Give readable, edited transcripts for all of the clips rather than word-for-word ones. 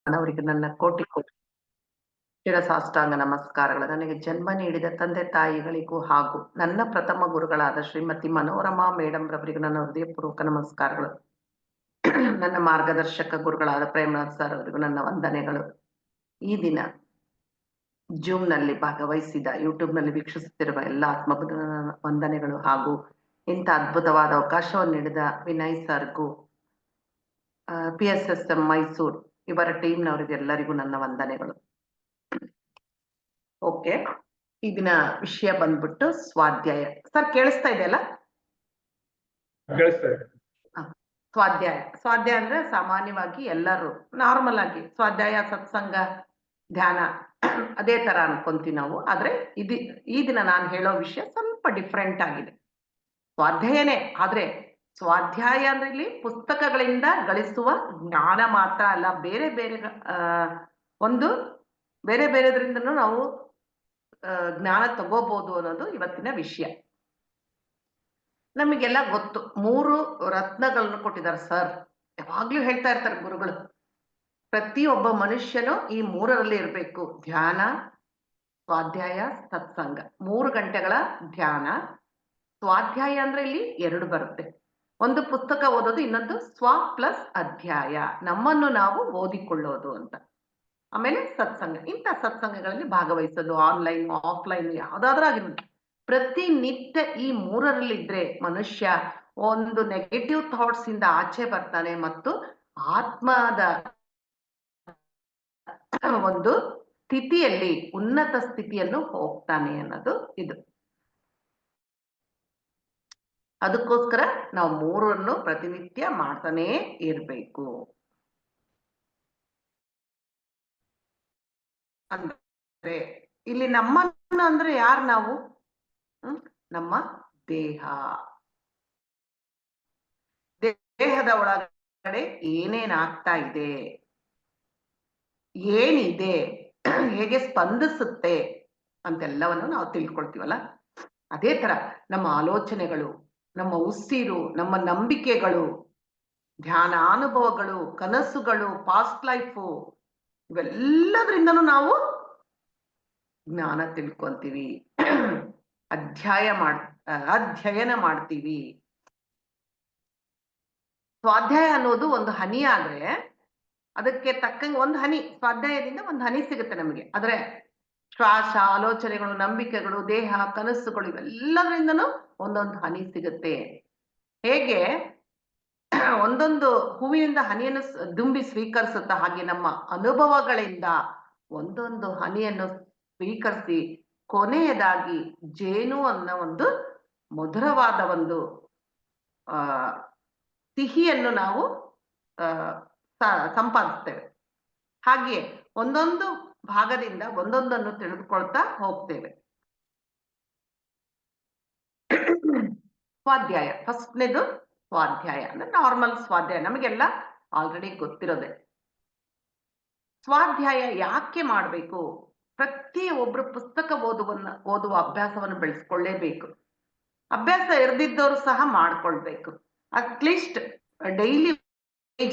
ಅವರಿಗೆ ನನ್ನ ಕೋಟಿ ಕೋಟಿ ಶಿರಸಾಷ್ಟಾಂಗ ನಮಸ್ಕಾರಗಳು. ನನಗೆ ಜನ್ಮ ನೀಡಿದ ತಂದೆ ತಾಯಿಗಳಿಗೂ ಹಾಗೂ ನನ್ನ ಪ್ರಥಮ ಗುರುಗಳಾದ ಶ್ರೀಮತಿ ಮನೋರಮಾ ಮೇಡಮ್ ರವರಿಗೂ ನನ್ನ ಹೃದಯಪೂರ್ವಕ ನಮಸ್ಕಾರಗಳು. ನನ್ನ ಮಾರ್ಗದರ್ಶಕ ಗುರುಗಳಾದ ಪ್ರೇಮನಾಥ್ ಸರ್ ಅವರಿಗೂ ನನ್ನ ವಂದನೆಗಳು. ಈ ದಿನ ಜೂಮ್ ನಲ್ಲಿ ಭಾಗವಹಿಸಿದ, ಯೂಟ್ಯೂಬ್ ನಲ್ಲಿ ವೀಕ್ಷಿಸುತ್ತಿರುವ ಎಲ್ಲ ಆತ್ಮಬುದ್ಧ ವಂದನೆಗಳು ಹಾಗೂ ಇಂಥ ಅದ್ಭುತವಾದ ಅವಕಾಶವನ್ನು ನೀಡಿದ ವಿನಯ್ ಸರ್ಗೂ, PSSM ಮೈಸೂರು ಇವರ ಟೀಮ್ನವರಿಗೆಲ್ಲರಿಗೂ ನನ್ನ ವಂದನೆಗಳು. ಓಕೆ, ಈ ದಿನ ವಿಷಯ ಬಂದ್ಬಿಟ್ಟು ಸ್ವಾಧ್ಯಾಯ. ಸರ್ ಕೇಳಿಸ್ತಾ ಇದೆಯಲ್ಲ? ಸ್ವಾಧ್ಯಾಯ ಅಂದ್ರೆ ಸಾಮಾನ್ಯವಾಗಿ ಎಲ್ಲರೂ ನಾರ್ಮಲ್ ಆಗಿ ಸ್ವಾಧ್ಯಾಯ, ಸತ್ಸಂಗ, ಧ್ಯಾನ ಅದೇ ತರ ಅನ್ಕೊಂತೀವಿ ನಾವು. ಆದ್ರೆ ಈ ದಿನ ನಾನು ಹೇಳೋ ವಿಷಯ ಸ್ವಲ್ಪ ಡಿಫ್ರೆಂಟ್ ಆಗಿದೆ. ಸ್ವಾಧ್ಯಾಯನೇ, ಆದ್ರೆ ಸ್ವಾಧ್ಯಾಯ ಅಂದ್ರೆ ಇಲ್ಲಿ ಪುಸ್ತಕಗಳಿಂದ ಗಳಿಸುವ ಜ್ಞಾನ ಮಾತ್ರ ಅಲ್ಲ, ಬೇರೆ ಬೇರೆ ಬೇರೆ ಬೇರೆದ್ರಿಂದನೂ ನಾವು ಜ್ಞಾನ ತಗೋಬಹುದು ಅನ್ನೋದು ಇವತ್ತಿನ ವಿಷಯ. ನಮಗೆಲ್ಲ ಗೊತ್ತು, 3 ರತ್ನಗಳನ್ನು ಕೊಟ್ಟಿದ್ದಾರೆ ಸರ್. ಯಾವಾಗ್ಲೂ ಹೇಳ್ತಾ ಇರ್ತಾರೆ ಗುರುಗಳು, ಪ್ರತಿಯೊಬ್ಬ ಮನುಷ್ಯನು ಈ 3ರಲ್ಲಿ ಇರಬೇಕು: ಧ್ಯಾನ, ಸ್ವಾಧ್ಯಾಯ, ಸತ್ಸಂಗ. 3 ಗಂಟೆಗಳ ಧ್ಯಾನ. ಸ್ವಾಧ್ಯಾಯ ಅಂದ್ರೆ ಇಲ್ಲಿ 2 ಬರುತ್ತೆ. ಒಂದು ಪುಸ್ತಕ ಓದೋದು, ಇನ್ನೊಂದು ಸ್ವ ಪ್ಲಸ್ ಅಧ್ಯಾಯ, ನಮ್ಮನ್ನು ನಾವು ಓದಿಕೊಳ್ಳೋದು ಅಂತ. ಆಮೇಲೆ ಸತ್ಸಂಗ. ಇಂಥ ಸತ್ಸಂಗಗಳಲ್ಲಿ ಭಾಗವಹಿಸೋದು, ಆನ್ಲೈನ್ ಆಫ್ಲೈನ್ ಯಾವ್ದಾದ್ರೂ ಆಗಿರ್ಬೋದು. ಪ್ರತಿನಿತ್ಯ ಈ 3ರಲ್ಲಿದ್ರೆ ಮನುಷ್ಯ ಒಂದು ನೆಗೆಟಿವ್ ಥಾಟ್ಸ್ ಇಂದ ಆಚೆ ಬರ್ತಾನೆ ಮತ್ತು ಆತ್ಮದ ಒಂದು ಸ್ಥಿತಿಯಲ್ಲಿ, ಉನ್ನತ ಸ್ಥಿತಿಯನ್ನು ಹೋಗ್ತಾನೆ ಅನ್ನೋದು ಇದು. ಅದಕ್ಕೋಸ್ಕರ ನಾವು 3ಅನ್ನು ಪ್ರತಿನಿತ್ಯ ಮಾಡ್ತಾನೇ ಇರ್ಬೇಕು. ಅಂದ್ರೆ ಇಲ್ಲಿ ನಮ್ಮನ್ನ ಅಂದ್ರೆ ಯಾರು ನಾವು? ನಮ್ಮ ದೇಹ. ದೇಹದ ಒಳಗಡೆ ಏನೇನಾಗ್ತಾ ಇದೆ, ಏನಿದೆ, ಹೇಗೆ ಸ್ಪಂದಿಸುತ್ತೆ ಅಂತೆಲ್ಲವನ್ನು ನಾವು ತಿಳ್ಕೊಳ್ತೀವಲ್ಲ. ಅದೇ ತರ ನಮ್ಮ ಆಲೋಚನೆಗಳು, ನಮ್ಮ ಉಸಿರು, ನಮ್ಮ ನಂಬಿಕೆಗಳು, ಧ್ಯಾನಾನುಭವಗಳು, ಕನಸುಗಳು, ಪಾಸ್ಟ್ ಲೈಫು, ಇವೆಲ್ಲದ್ರಿಂದನೂ ನಾವು ಜ್ಞಾನ ತಿಳ್ಕೊಂತೀವಿ, ಅಧ್ಯಯನ ಮಾಡ್ತೀವಿ. ಸ್ವಾಧ್ಯಾಯ ಅನ್ನೋದು ಒಂದು ಹನಿ ಆದ್ರೆ, ಅದಕ್ಕೆ ತಕ್ಕಂಗೆ ಒಂದು ಹನಿ, ಸ್ವಾಧ್ಯಾಯದಿಂದ ಒಂದು ಹನಿ ಸಿಗುತ್ತೆ ನಮಗೆ. ಆದ್ರೆ ಶ್ವಾಸ, ಆಲೋಚನೆಗಳು, ನಂಬಿಕೆಗಳು, ದೇಹ, ಕನಸುಗಳು, ಇವೆಲ್ಲದರಿಂದನೂ ಒಂದೊಂದು ಹನಿ ಸಿಗುತ್ತೆ. ಹೇಗೆ ಒಂದೊಂದು ಹೂವಿನಿಂದ ಹನಿಯನ್ನು ದುಂಬಿ ಸ್ವೀಕರಿಸುತ್ತ, ಹಾಗೆ ನಮ್ಮ ಅನುಭವಗಳಿಂದ ಒಂದೊಂದು ಹನಿಯನ್ನು ಸ್ವೀಕರಿಸಿ ಕೊನೆಯದಾಗಿ ಜೇನು ಅನ್ನೋ ಒಂದು ಮಧುರವಾದ ಒಂದು ಸಿಹಿಯನ್ನು ನಾವು ಸಂಪಾದಿಸ್ತೇವೆ. ಹಾಗೆ ಒಂದೊಂದು ಭಾಗದಿಂದ ಒಂದೊಂದನ್ನು ತಿಳಿದುಕೊಳ್ತಾ ಹೋಗ್ತೇವೆ. ಸ್ವಾಧ್ಯಾಯ ಫಸ್ಟ್ನೇದು. ಸ್ವಾಧ್ಯಾಯ ಅಂದ್ರೆ ನಾರ್ಮಲ್ ಸ್ವಾಧ್ಯಾಯ, ನಮಗೆಲ್ಲ ಆಲ್ರೆಡಿ ಗೊತ್ತಿರೋದೆ. ಸ್ವಾಧ್ಯಾಯ ಯಾಕೆ ಮಾಡಬೇಕು? ಪ್ರತಿಯೊಬ್ರು ಪುಸ್ತಕ ಓದುವ ಅಭ್ಯಾಸವನ್ನು ಬೆಳೆಸ್ಕೊಳ್ಳೇಬೇಕು. ಅಭ್ಯಾಸ ಇರ್ದಿದ್ದವರು ಸಹ ಮಾಡ್ಕೊಳ್ಬೇಕು. ಅಟ್ಲೀಸ್ಟ್ ಡೈಲಿ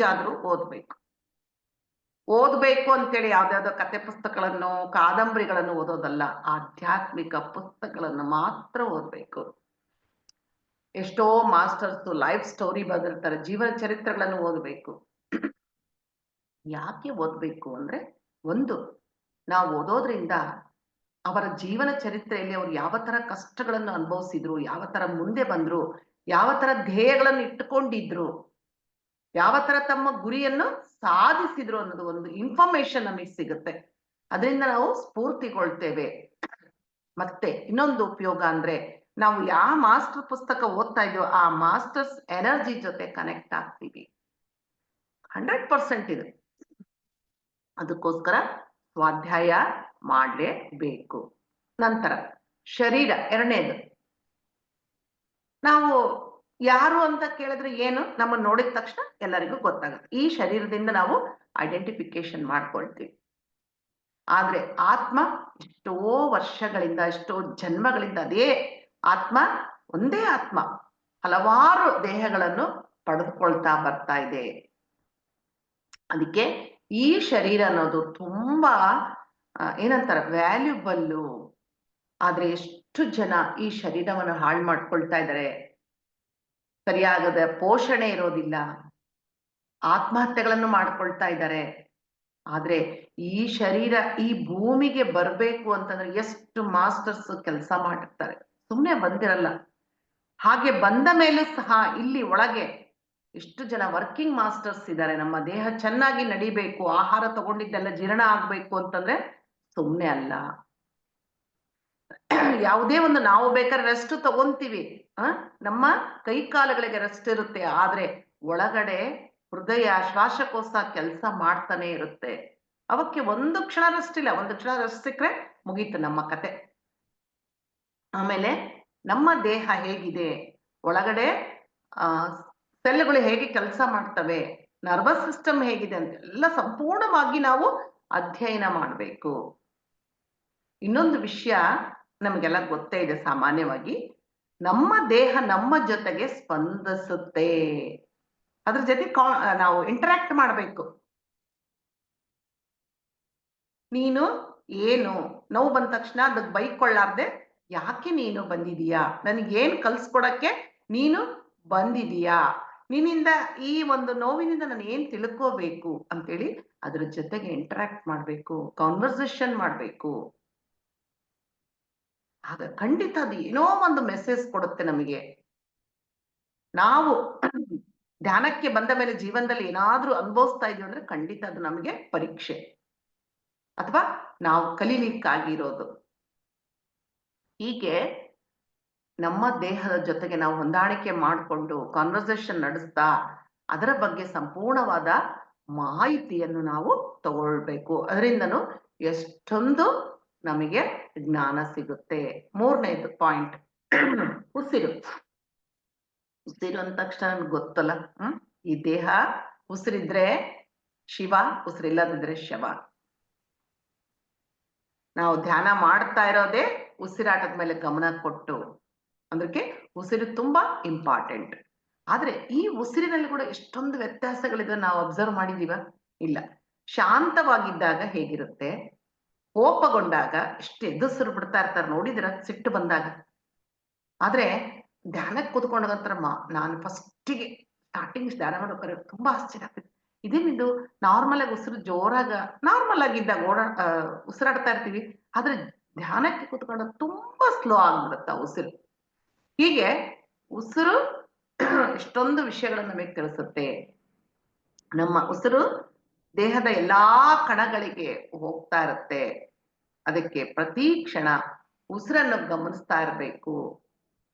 ಆದ್ರೂ ಓದ್ಬೇಕು ಅಂತೇಳಿ ಯಾವ್ದಾವ್ದೋ ಕತೆ ಪುಸ್ತಕಗಳನ್ನು, ಕಾದಂಬರಿಗಳನ್ನು ಓದೋದಲ್ಲ, ಆಧ್ಯಾತ್ಮಿಕ ಪುಸ್ತಕಗಳನ್ನು ಮಾತ್ರ ಓದ್ಬೇಕು. ಎಷ್ಟೋ ಮಾಸ್ಟರ್ಸ್ ಲೈಫ್ ಸ್ಟೋರಿ ಬರೆದಿರ್ತಾರೆ, ಜೀವನ ಚರಿತ್ರೆಗಳನ್ನು ಓದಬೇಕು. ಯಾಕೆ ಓದ್ಬೇಕು ಅಂದ್ರೆ, ಒಂದು, ನಾವು ಓದೋದ್ರಿಂದ ಅವರ ಜೀವನ ಚರಿತ್ರೆಯಲ್ಲಿ ಅವ್ರು ಯಾವ ತರ ಕಷ್ಟಗಳನ್ನು ಅನುಭವಿಸಿದ್ರು, ಯಾವ ತರ ಮುಂದೆ ಬಂದ್ರು, ಯಾವ ತರ ಧ್ಯೇಯಗಳನ್ನು ಇಟ್ಟುಕೊಂಡಿದ್ರು, ಯಾವ ತರ ತಮ್ಮ ಗುರಿಯನ್ನು ಸಾಧಿಸಿದ್ರು ಅನ್ನೋದು ಒಂದು ಇನ್ಫಾರ್ಮೇಶನ್ ನಮಗೆ ಸಿಗುತ್ತೆ. ಅದರಿಂದ ನಾವು ಸ್ಫೂರ್ತಿಗೊಳ್ತೇವೆ. ಮತ್ತೆ ಇನ್ನೊಂದು ಉಪಯೋಗ ಅಂದ್ರೆ, ನಾವು ಯಾವ ಮಾಸ್ಟರ್ ಪುಸ್ತಕ ಓದ್ತಾ ಇದೀವೋ ಆ ಮಾಸ್ಟರ್ಸ್ ಎನರ್ಜಿ ಜೊತೆ ಕನೆಕ್ಟ್ ಆಗ್ತೀವಿ. 100% ಇದು. ಅದಕ್ಕೋಸ್ಕರ ಸ್ವಾಧ್ಯಾಯ ಮಾಡಲೇಬೇಕು. ನಂತರ ಶರೀರ, ಎರಡನೇದು. ನಾವು ಯಾರು ಅಂತ ಕೇಳಿದ್ರೆ ಏನು, ನಮ್ಮನ್ನು ನೋಡಿದ ತಕ್ಷಣ ಎಲ್ಲರಿಗೂ ಗೊತ್ತಾಗುತ್ತೆ. ಈ ಶರೀರದಿಂದ ನಾವು ಐಡೆಂಟಿಫಿಕೇಶನ್ ಮಾಡ್ಕೊಳ್ತೀವಿ. ಆದ್ರೆ ಆತ್ಮ ಎಷ್ಟೋ ವರ್ಷಗಳಿಂದ, ಎಷ್ಟೋ ಜನ್ಮಗಳಿಂದ ಅದೇ ಆತ್ಮ, ಒಂದೇ ಆತ್ಮ ಹಲವಾರು ದೇಹಗಳನ್ನು ಪಡೆದುಕೊಳ್ತಾ ಬರ್ತಾ ಇದೆ. ಅದಕ್ಕೆ ಈ ಶರೀರ ಅನ್ನೋದು ತುಂಬಾ ಏನಂತಾರ ವ್ಯಾಲ್ಯೂಬಲ್ಲು. ಆದ್ರೆ ಎಷ್ಟು ಜನ ಈ ಶರೀರವನ್ನು ಹಾಳು ಮಾಡ್ಕೊಳ್ತಾ ಇದ್ದಾರೆ, ಸರಿಯಾಗದ ಪೋಷಣೆ ಇರೋದಿಲ್ಲ, ಆತ್ಮಹತ್ಯೆಗಳನ್ನು ಮಾಡ್ಕೊಳ್ತಾ ಇದ್ದಾರೆ. ಆದ್ರೆ ಈ ಶರೀರ ಈ ಭೂಮಿಗೆ ಬರ್ಬೇಕು ಅಂತಂದ್ರೆ ಎಷ್ಟು ಮಾಸ್ಟರ್ಸ್ ಕೆಲಸ ಮಾಡಿರ್ತಾರೆ, ಸುಮ್ಮನೆ ಬಂದಿರಲ್ಲ. ಹಾಗೆ ಬಂದ ಮೇಲೂ ಸಹ ಇಲ್ಲಿ ಒಳಗೆ ಎಷ್ಟು ಜನ ವರ್ಕಿಂಗ್ ಮಾಸ್ಟರ್ಸ್ ಇದ್ದಾರೆ. ನಮ್ಮ ದೇಹ ಚೆನ್ನಾಗಿ ನಡಿಬೇಕು, ಆಹಾರ ತಗೊಂಡಿದ್ದೆಲ್ಲ ಜೀರ್ಣ ಆಗ್ಬೇಕು ಅಂತಂದ್ರೆ ಸುಮ್ಮನೆ ಅಲ್ಲ. ಯಾವುದೇ ಒಂದು ನಾವು ಬೇಕಾದ್ರೆ ರೆಸ್ಟ್ ತಗೊಂತೀವಿ, ನಮ್ಮ ಕೈ ಕಾಲುಗಳಿಗೆ ರೆಸ್ಟ್ ಇರುತ್ತೆ, ಆದ್ರೆ ಒಳಗಡೆ ಹೃದಯ ಶ್ವಾಸಕೋಶ ಕೆಲಸ ಮಾಡ್ತಾನೆ ಇರುತ್ತೆ. ಅವಕ್ಕೆ ಒಂದು ಕ್ಷಣ ರೆಸ್ಟ್ ಇಲ್ಲ. ಒಂದು ಕ್ಷಣ ರೆಸ್ಟ್ ಸಿಕ್ಕರೆ ಮುಗೀತು ನಮ್ಮ ಕತೆ. ಆಮೇಲೆ ನಮ್ಮ ದೇಹ ಹೇಗಿದೆ, ಒಳಗಡೆ ಸೆಲ್ಗಳು ಹೇಗೆ ಕೆಲಸ ಮಾಡ್ತವೆ, ನರ್ವಸ್ ಸಿಸ್ಟಮ್ ಹೇಗಿದೆ ಅಂತ ಎಲ್ಲ ಸಂಪೂರ್ಣವಾಗಿ ನಾವು ಅಧ್ಯಯನ ಮಾಡಬೇಕು. ಇನ್ನೊಂದು ವಿಷಯ ನಮಗೆಲ್ಲ ಗೊತ್ತೇ ಇದೆ, ಸಾಮಾನ್ಯವಾಗಿ ನಮ್ಮ ದೇಹ ನಮ್ಮ ಜೊತೆಗೆ ಸ್ಪಂದಿಸುತ್ತೆ, ಅದ್ರ ಜೊತೆ ನಾವು ಇಂಟರಾಕ್ಟ್ ಮಾಡಬೇಕು. ನೀನು ಏನು ನೋವು ಬಂದ ತಕ್ಷಣ ಅದಕ್ಕೆ ಬೈಕೊಳ್ಳಾರ್ದೆ, ಯಾಕೆ ನೀನು ಬಂದಿದೀಯಾ, ನನಗೇನು ಕಲ್ಸ್ಕೊಡಕ್ಕೆ ನೀನು ಬಂದಿದೀಯಾ, ನಿನ್ನಿಂದ ಈ ಒಂದು ನೋವಿನಿಂದ ನಾನು ಏನ್ ತಿಳ್ಕೋಬೇಕು ಅಂತೇಳಿ ಅದ್ರ ಜೊತೆಗೆ ಇಂಟರಾಕ್ಟ್ ಮಾಡಬೇಕು, ಕಾನ್ವರ್ಸೇಷನ್ ಮಾಡಬೇಕು. ಆಗ ಖಂಡಿತ ಅದು ಏನೋ ಒಂದು ಮೆಸೇಜ್ ಕೊಡುತ್ತೆ ನಮಗೆ. ನಾವು ಧ್ಯಾನಕ್ಕೆ ಬಂದ ಮೇಲೆ ಜೀವನದಲ್ಲಿ ಏನಾದ್ರೂ ಅನುಭವಿಸ್ತಾ ಇದೀವಿ ಅಂದ್ರೆ ಖಂಡಿತ ಅದು ನಮಗೆ ಪರೀಕ್ಷೆ ಅಥವಾ ನಾವು ಕಲೀಲಿಕ್ಕಾಗಿರೋದು. ಹೀಗೆ ನಮ್ಮ ದೇಹದ ಜೊತೆಗೆ ನಾವು ಹೊಂದಾಣಿಕೆ ಮಾಡಿಕೊಂಡು ಕಾನ್ವರ್ಸೇಷನ್ ನಡೆಸ್ತಾ ಅದರ ಬಗ್ಗೆ ಸಂಪೂರ್ಣವಾದ ಮಾಹಿತಿಯನ್ನು ನಾವು ತಗೊಳ್ಬೇಕು. ಅದರಿಂದನೂ ಎಷ್ಟೊಂದು ನಮಗೆ ಜ್ಞಾನ ಸಿಗುತ್ತೆ. ಮೂರನೇದು ಪಾಯಿಂಟ್, ಉಸಿರು. ಉಸಿರು ಅಂದ ತಕ್ಷಣ ನನ್ಗೆ ಗೊತ್ತಲ್ಲ, ಈ ದೇಹ ಉಸಿರಿದ್ರೆ ಶಿವ, ಉಸಿರಿಲ್ಲದಿದ್ರೆ ಶವ. ನಾವು ಧ್ಯಾನ ಮಾಡ್ತಾ ಇರೋದೇ ಉಸಿರಾಟದ ಮೇಲೆ ಗಮನ ಕೊಟ್ಟು, ಅದಕ್ಕೆ ಉಸಿರು ತುಂಬಾ ಇಂಪಾರ್ಟೆಂಟ್. ಆದ್ರೆ ಈ ಉಸಿರಿನಲ್ಲಿ ಕೂಡ ಎಷ್ಟೊಂದು ವ್ಯತ್ಯಾಸಗಳಿದೆ, ನಾವು ಅಬ್ಸರ್ವ್ ಮಾಡಿದೀವ? ಇಲ್ಲ. ಶಾಂತವಾಗಿದ್ದಾಗ ಹೇಗಿರುತ್ತೆ, ಕೋಪಗೊಂಡಾಗ ಎಷ್ಟು ಎದುಸಿರು ಬಿಡ್ತಾ ಇರ್ತಾರೆ ನೋಡಿದಿರ, ಸಿಟ್ಟು ಬಂದಾಗ. ಆದ್ರೆ ಧ್ಯಾನಕ್ಕೆ ಕೂತ್ಕೊಂಡಂತರ ನಾನು ಫಸ್ಟಿಗೆ ಸ್ಟಾರ್ಟಿಂಗ್ ಧ್ಯಾನ ಮಾಡೋಕೆ ತುಂಬಾ ಆಶ್ಚರ್ಯ ಆಗ್ತದೆ. ಇದೇನಿದು ನಾರ್ಮಲ್ ಆಗಿ ಉಸಿರು ಜೋರಾಗ ನಾರ್ಮಲ್ ಆಗಿದ್ದಾಗ ಉಸಿರಾಡ್ತಾ ಇರ್ತೀವಿ, ಆದ್ರೆ ಧ್ಯಾನಕ್ಕೆ ಕೂತ್ಕೊಂಡಾಗ ತುಂಬಾ ಸ್ಲೋ ಆಗ್ಬಿಡುತ್ತ ಉಸಿರು. ಹೀಗೆ ಉಸಿರು ಎಷ್ಟೊಂದು ವಿಷಯಗಳನ್ನು ನಮಗೆ ತಿಳಿಸುತ್ತೆ. ನಮ್ಮ ಉಸಿರು ದೇಹದ ಎಲ್ಲಾ ಕಣಗಳಿಗೆ ಹೋಗ್ತಾ ಇರುತ್ತೆ. ಅದಕ್ಕೆ ಪ್ರತಿ ಕ್ಷಣ ಉಸಿರನ್ನು ಗಮನಿಸ್ತಾ ಇರಬೇಕು.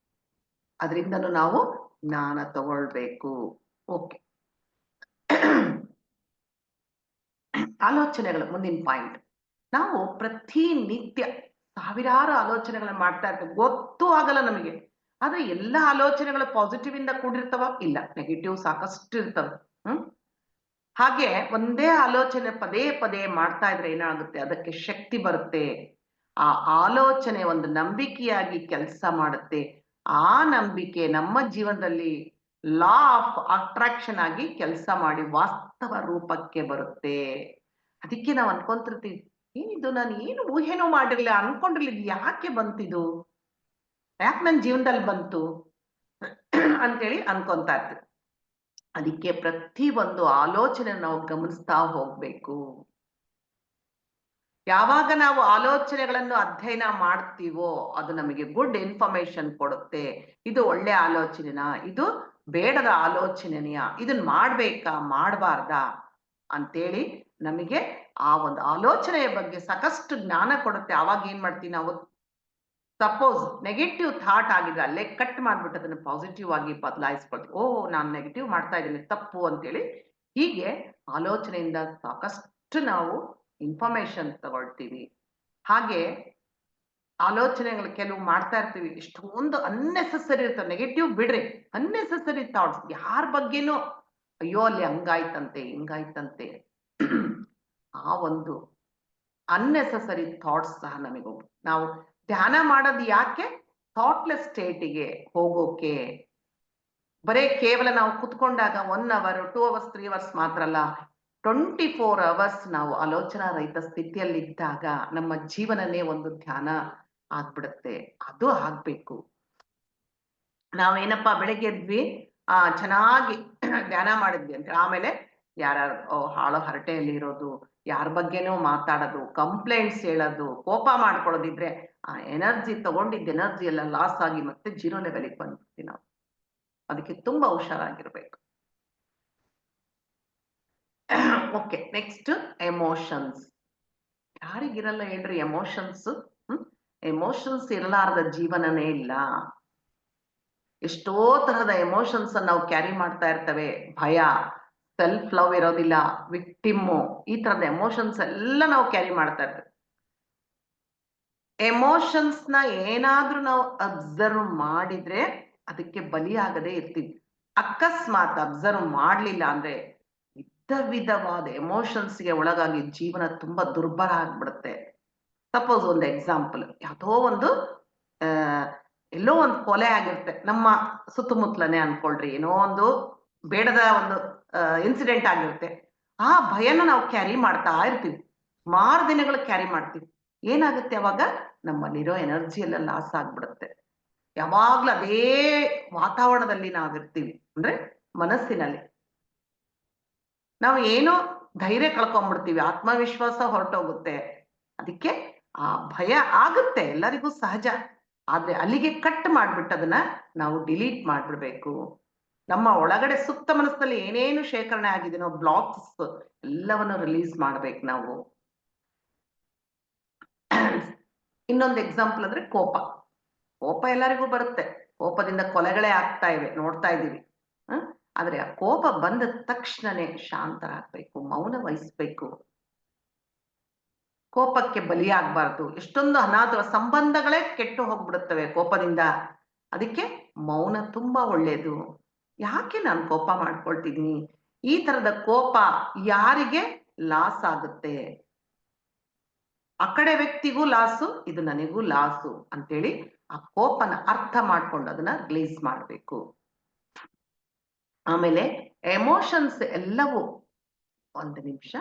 ಅದರಿಂದನೂ ನಾವು ಜ್ಞಾನ ತಗೊಳ್ಬೇಕು. ಓಕೆ, ಆಲೋಚನೆಗಳು ಮುಂದಿನ ಪಾಯಿಂಟ್. ನಾವು ಪ್ರತಿನಿತ್ಯ ಸಾವಿರಾರು ಆಲೋಚನೆಗಳನ್ನ ಮಾಡ್ತಾ ಇರ್ತೀವಿ, ಗೊತ್ತೂ ಆಗಲ್ಲ ನಮಗೆ. ಆದ್ರೆ ಎಲ್ಲ ಆಲೋಚನೆಗಳು ಪಾಸಿಟಿವ್ ಇಂದ ಕೂಡಿರ್ತಾವ? ಇಲ್ಲ, ನೆಗೆಟಿವ್ ಸಾಕಷ್ಟು ಇರ್ತವೆ. ಹಾಗೆ ಒಂದೇ ಆಲೋಚನೆ ಪದೇ ಪದೇ ಮಾಡ್ತಾ ಇದ್ರೆ ಏನಾಗುತ್ತೆ, ಅದಕ್ಕೆ ಶಕ್ತಿ ಬರುತ್ತೆ. ಆ ಆಲೋಚನೆ ಒಂದು ನಂಬಿಕೆಯಾಗಿ ಕೆಲಸ ಮಾಡುತ್ತೆ. ಆ ನಂಬಿಕೆ ನಮ್ಮ ಜೀವನದಲ್ಲಿ ಲಾ ಆಫ್ ಅಟ್ರಾಕ್ಷನ್ ಆಗಿ ಕೆಲಸ ಮಾಡಿ ವಾಸ್ತವ ರೂಪಕ್ಕೆ ಬರುತ್ತೆ. ಅದಕ್ಕೆ ನಾವು ಅನ್ಕೊಂತಿರ್ತೀವಿ, ಏನಿದು, ನಾನು ಏನು ಊಹೆನೂ ಮಾಡಿರ್ಲಿಲ್ಲ, ಅನ್ಕೊಂಡಿರ್ಲಿಲ್ಲ, ಯಾಕೆ ಬಂತಿದು, ಯಾಕೆ ನನ್ನ ಜೀವನದಲ್ಲಿ ಬಂತು ಅಂತೇಳಿ ಅನ್ಕೊಂತಾ ಇರ್ತೀವಿ. ಅದಕ್ಕೆ ಪ್ರತಿ ಒಂದು ಆಲೋಚನೆ ನಾವು ಗಮನಿಸ್ತಾ ಹೋಗ್ಬೇಕು. ಯಾವಾಗ ನಾವು ಆಲೋಚನೆಗಳನ್ನು ಅಧ್ಯಯನ ಮಾಡ್ತೀವೋ ಅದು ನಮಗೆ ಗುಡ್ ಇನ್ಫಾರ್ಮೇಶನ್ ಕೊಡುತ್ತೆ. ಇದು ಒಳ್ಳೆ ಆಲೋಚನೆನಾ, ಇದು ಬೇಡದ ಆಲೋಚನೆನೆಯಾ, ಇದನ್ನ ಮಾಡ್ಬೇಕಾ ಮಾಡಬಾರ್ದಾ ಅಂತೇಳಿ ನಮಗೆ ಆ ಒಂದು ಆಲೋಚನೆಯ ಬಗ್ಗೆ ಸಾಕಷ್ಟು ಜ್ಞಾನ ಕೊಡುತ್ತೆ. ಆವಾಗ ಏನ್ ಮಾಡ್ತೀವಿ ನಾವು, ಸಪೋಸ್ ನೆಗೆಟಿವ್ ಥಾಟ್ ಆಗಿದ್ರೆ ಅಲ್ಲೇ ಕಟ್ ಮಾಡ್ಬಿಟ್ಟು ಅದನ್ನು ಪಾಸಿಟಿವ್ ಆಗಿ ಬದಲಾಯಿಸ್ಕೊಳ್ತೀವಿ. ನಾನು ನೆಗೆಟಿವ್ ಮಾಡ್ತಾ ಇದ್ದೀನಿ, ತಪ್ಪು ಅಂತೇಳಿ. ಹೀಗೆ ಆಲೋಚನೆಯಿಂದ ಸಾಕಷ್ಟು ನಾವು ಇನ್ಫಾರ್ಮೇಶನ್ ತಗೊಳ್ತೀವಿ. ಹಾಗೆ ಆಲೋಚನೆಗಳು ಕೆಲವು ಮಾಡ್ತಾ ಇರ್ತೀವಿ, ಎಷ್ಟೊಂದು ಅನ್ನೆಸೆಸರಿ ಇರ್ತವೆ. ನೆಗೆಟಿವ್ ಬಿಡ್ರಿ, ಅನ್ನೆಸೆಸರಿ ಥಾಟ್ಸ್ ಯಾರ ಬಗ್ಗೆನೂ, ಅಯ್ಯೋ ಅಲ್ಲಿ ಹಂಗಾಯ್ತಂತೆ ಹಿಂಗಾಯ್ತಂತೆ, ಆ ಒಂದು ಅನ್ನೆಸೆಸರಿ ಥಾಟ್ಸ್ ಸಹ ನಮಗೆ ನಾವು ಧ್ಯಾನ ಮಾಡೋದು ಯಾಕೆ, ಥಾಟ್ಲೆಸ್ ಸ್ಟೇಟಿಗೆ ಹೋಗೋಕೆ. ಬರೇ ಕೇವಲ ನಾವು ಕುತ್ಕೊಂಡಾಗ 1 hour 2 hours 3 hours ಮಾತ್ರ ಅಲ್ಲ, 24 ಅವರ್ಸ್ ನಾವು ಆಲೋಚನಾ ರಹಿತ ಸ್ಥಿತಿಯಲ್ಲಿದ್ದಾಗ ನಮ್ಮ ಜೀವನನೇ ಒಂದು ಧ್ಯಾನ ಆಗ್ಬಿಡುತ್ತೆ. ಅದು ಆಗ್ಬೇಕು. ನಾವೇನಪ್ಪ ಬೆಳಗ್ಗೆ ಎದ್ವಿ, ಚೆನ್ನಾಗಿ ಧ್ಯಾನ ಮಾಡಿದ್ವಿ ಅಂತ ಆಮೇಲೆ ಯಾರ್ಯಾರು ಹಾಳೋ ಹರಟೆಯಲ್ಲಿ ಇರೋದು, ಯಾರ ಬಗ್ಗೆನೋ ಮಾತಾಡೋದು, ಕಂಪ್ಲೇಂಟ್ಸ್ ಹೇಳೋದು, ಕೋಪ ಮಾಡ್ಕೊಳ್ಳೋದಿದ್ರೆ ಆ ಎನರ್ಜಿ ತಗೊಂಡಿದ್ದ ಎನರ್ಜಿ ಎಲ್ಲ ಲಾಸ್ ಆಗಿ ಮತ್ತೆ ಜೀರೋ ಲೆವೆಲ್ಗೆ ಬಂದ್ಬಿಡ್ತೀವಿ ನಾವು. ಅದಕ್ಕೆ ತುಂಬಾ ಹುಷಾರಾಗಿರ್ಬೇಕು. Okay, next emotions. ಯಾರಿಗಿರಲ್ಲ ಹೇಳ್ರಿ ಎಮೋಷನ್ಸ್? ಎಮೋಷನ್ಸ್ ಇರಲಾರ್ದ ಜೀವನನೇ ಇಲ್ಲ. ಎಷ್ಟೋ ತರಹದ ಎಮೋಷನ್ಸ್ ನಾವು ಕ್ಯಾರಿ ಮಾಡ್ತಾ ಇರ್ತವೆ. ಭಯ, ಸೆಲ್ಫ್ ಲವ್ ಇರೋದಿಲ್ಲ, ವಿಕ್ಟಿಮ್ಮು, ಈ ತರದ ಎಮೋಷನ್ಸ್ ಎಲ್ಲ ನಾವು ಕ್ಯಾರಿ ಮಾಡ್ತಾ ಇರ್ತೇವೆ. ಎಮೋಷನ್ಸ್ ನ ಏನಾದ್ರೂ ನಾವು ಅಬ್ಸರ್ವ್ ಮಾಡಿದ್ರೆ ಅದಕ್ಕೆ ಬಲಿಯಾಗದೆ ಇರ್ತೀವಿ. ಅಕಸ್ಮಾತ್ ಅಬ್ಸರ್ವ್ ಮಾಡ್ಲಿಲ್ಲ ಅಂದ್ರೆ ವಿಧವಾದ ಎಮೋಷನ್ಸ್ಗೆ ಒಳಗಾಗಿ ಜೀವನ ತುಂಬಾ ದುರ್ಬರ ಆಗ್ಬಿಡುತ್ತೆ. ಸಪೋಸ್ ಒಂದು ಎಕ್ಸಾಂಪಲ್, ಯಾವುದೋ ಒಂದು ಎಲ್ಲೋ ಒಂದು ಕೊಲೆ ಆಗಿರುತ್ತೆ ನಮ್ಮ ಸುತ್ತಮುತ್ತಲನೇ ಅನ್ಕೊಳ್ರಿ, ಏನೋ ಒಂದು ಬೇಡದ ಒಂದು ಇನ್ಸಿಡೆಂಟ್ ಆಗಿರುತ್ತೆ. ಆ ಭಯನ ನಾವು ಕ್ಯಾರಿ ಮಾಡ್ತಾ ಇರ್ತೀವಿ, ಸುಮಾರು ದಿನಗಳು ಕ್ಯಾರಿ ಮಾಡ್ತೀವಿ. ಏನಾಗುತ್ತೆ ಅವಾಗ? ನಮ್ಮಲ್ಲಿರೋ ಎನರ್ಜಿ ಎಲ್ಲ ಲಾಸ್ ಆಗ್ಬಿಡುತ್ತೆ. ಯಾವಾಗ್ಲೂ ಅದೇ ವಾತಾವರಣದಲ್ಲಿ ನಾವಿರ್ತೀವಿ, ಅಂದ್ರೆ ಮನಸ್ಸಿನಲ್ಲಿ ನಾವು ಏನೋ ಧೈರ್ಯ ಕಳ್ಕೊಂಡ್ಬಿಡ್ತೀವಿ, ಆತ್ಮವಿಶ್ವಾಸ ಹೊರಟೋಗುತ್ತೆ. ಅದಕ್ಕೆ ಆ ಭಯ ಆಗುತ್ತೆ, ಎಲ್ಲರಿಗೂ ಸಹಜ. ಆದ್ರೆ ಅಲ್ಲಿಗೆ ಕಟ್ ಮಾಡ್ಬಿಟ್ಟು ಅದನ್ನ ನಾವು ಡಿಲೀಟ್ ಮಾಡ್ಬಿಡ್ಬೇಕು. ನಮ್ಮ ಒಳಗಡೆ ಸುಪ್ತ ಮನಸ್ಸಲ್ಲಿ ಏನೇನು ಶೇಖರಣೆ ಆಗಿದೆನೋ ಬ್ಲಾಕ್ಸ್ ಎಲ್ಲವನ್ನು ರಿಲೀಸ್ ಮಾಡ್ಬೇಕು ನಾವು. ಇನ್ನೊಂದು ಎಕ್ಸಾಂಪಲ್ ಅಂದ್ರೆ ಕೋಪ. ಕೋಪ ಎಲ್ಲರಿಗೂ ಬರುತ್ತೆ, ಕೋಪದಿಂದ ಕೊಲೆಗಳೇ ಆಗ್ತಾ ಇವೆ, ನೋಡ್ತಾ ಇದ್ದೀವಿ. ಆದ್ರೆ ಆ ಕೋಪ ಬಂದ ತಕ್ಷಣನೇ ಶಾಂತರಾಗ್ಬೇಕು, ಮೌನ ವಹಿಸ್ಬೇಕು, ಕೋಪಕ್ಕೆ ಬಲಿಯಾಗಬಾರ್ದು. ಎಷ್ಟೊಂದು ಅನಾಥ ಸಂಬಂಧಗಳೇ ಕೆಟ್ಟು ಹೋಗ್ಬಿಡುತ್ತವೆ ಕೋಪದಿಂದ. ಅದಕ್ಕೆ ಮೌನ ತುಂಬಾ ಒಳ್ಳೇದು. ಯಾಕೆ ನಾನು ಕೋಪ ಮಾಡ್ಕೊಳ್ತಿದ್ದೀನಿ? ಈ ತರದ ಕೋಪ ಯಾರಿಗೆ ಲಾಸ್ ಆಗುತ್ತೆ? ಆ ಕಡೆ ವ್ಯಕ್ತಿಗೂ ಲಾಸು, ಇದು ನನಗೂ ಲಾಸು ಅಂತೇಳಿ ಆ ಕೋಪನ ಅರ್ಥ ಮಾಡ್ಕೊಂಡು ಅದನ್ನ ರಿಲೀಸ್ ಮಾಡಬೇಕು. ಆಮೇಲೆ ಎಮೋಷನ್ಸ್ ಎಲ್ಲವೂ, ಒಂದು ನಿಮಿಷ,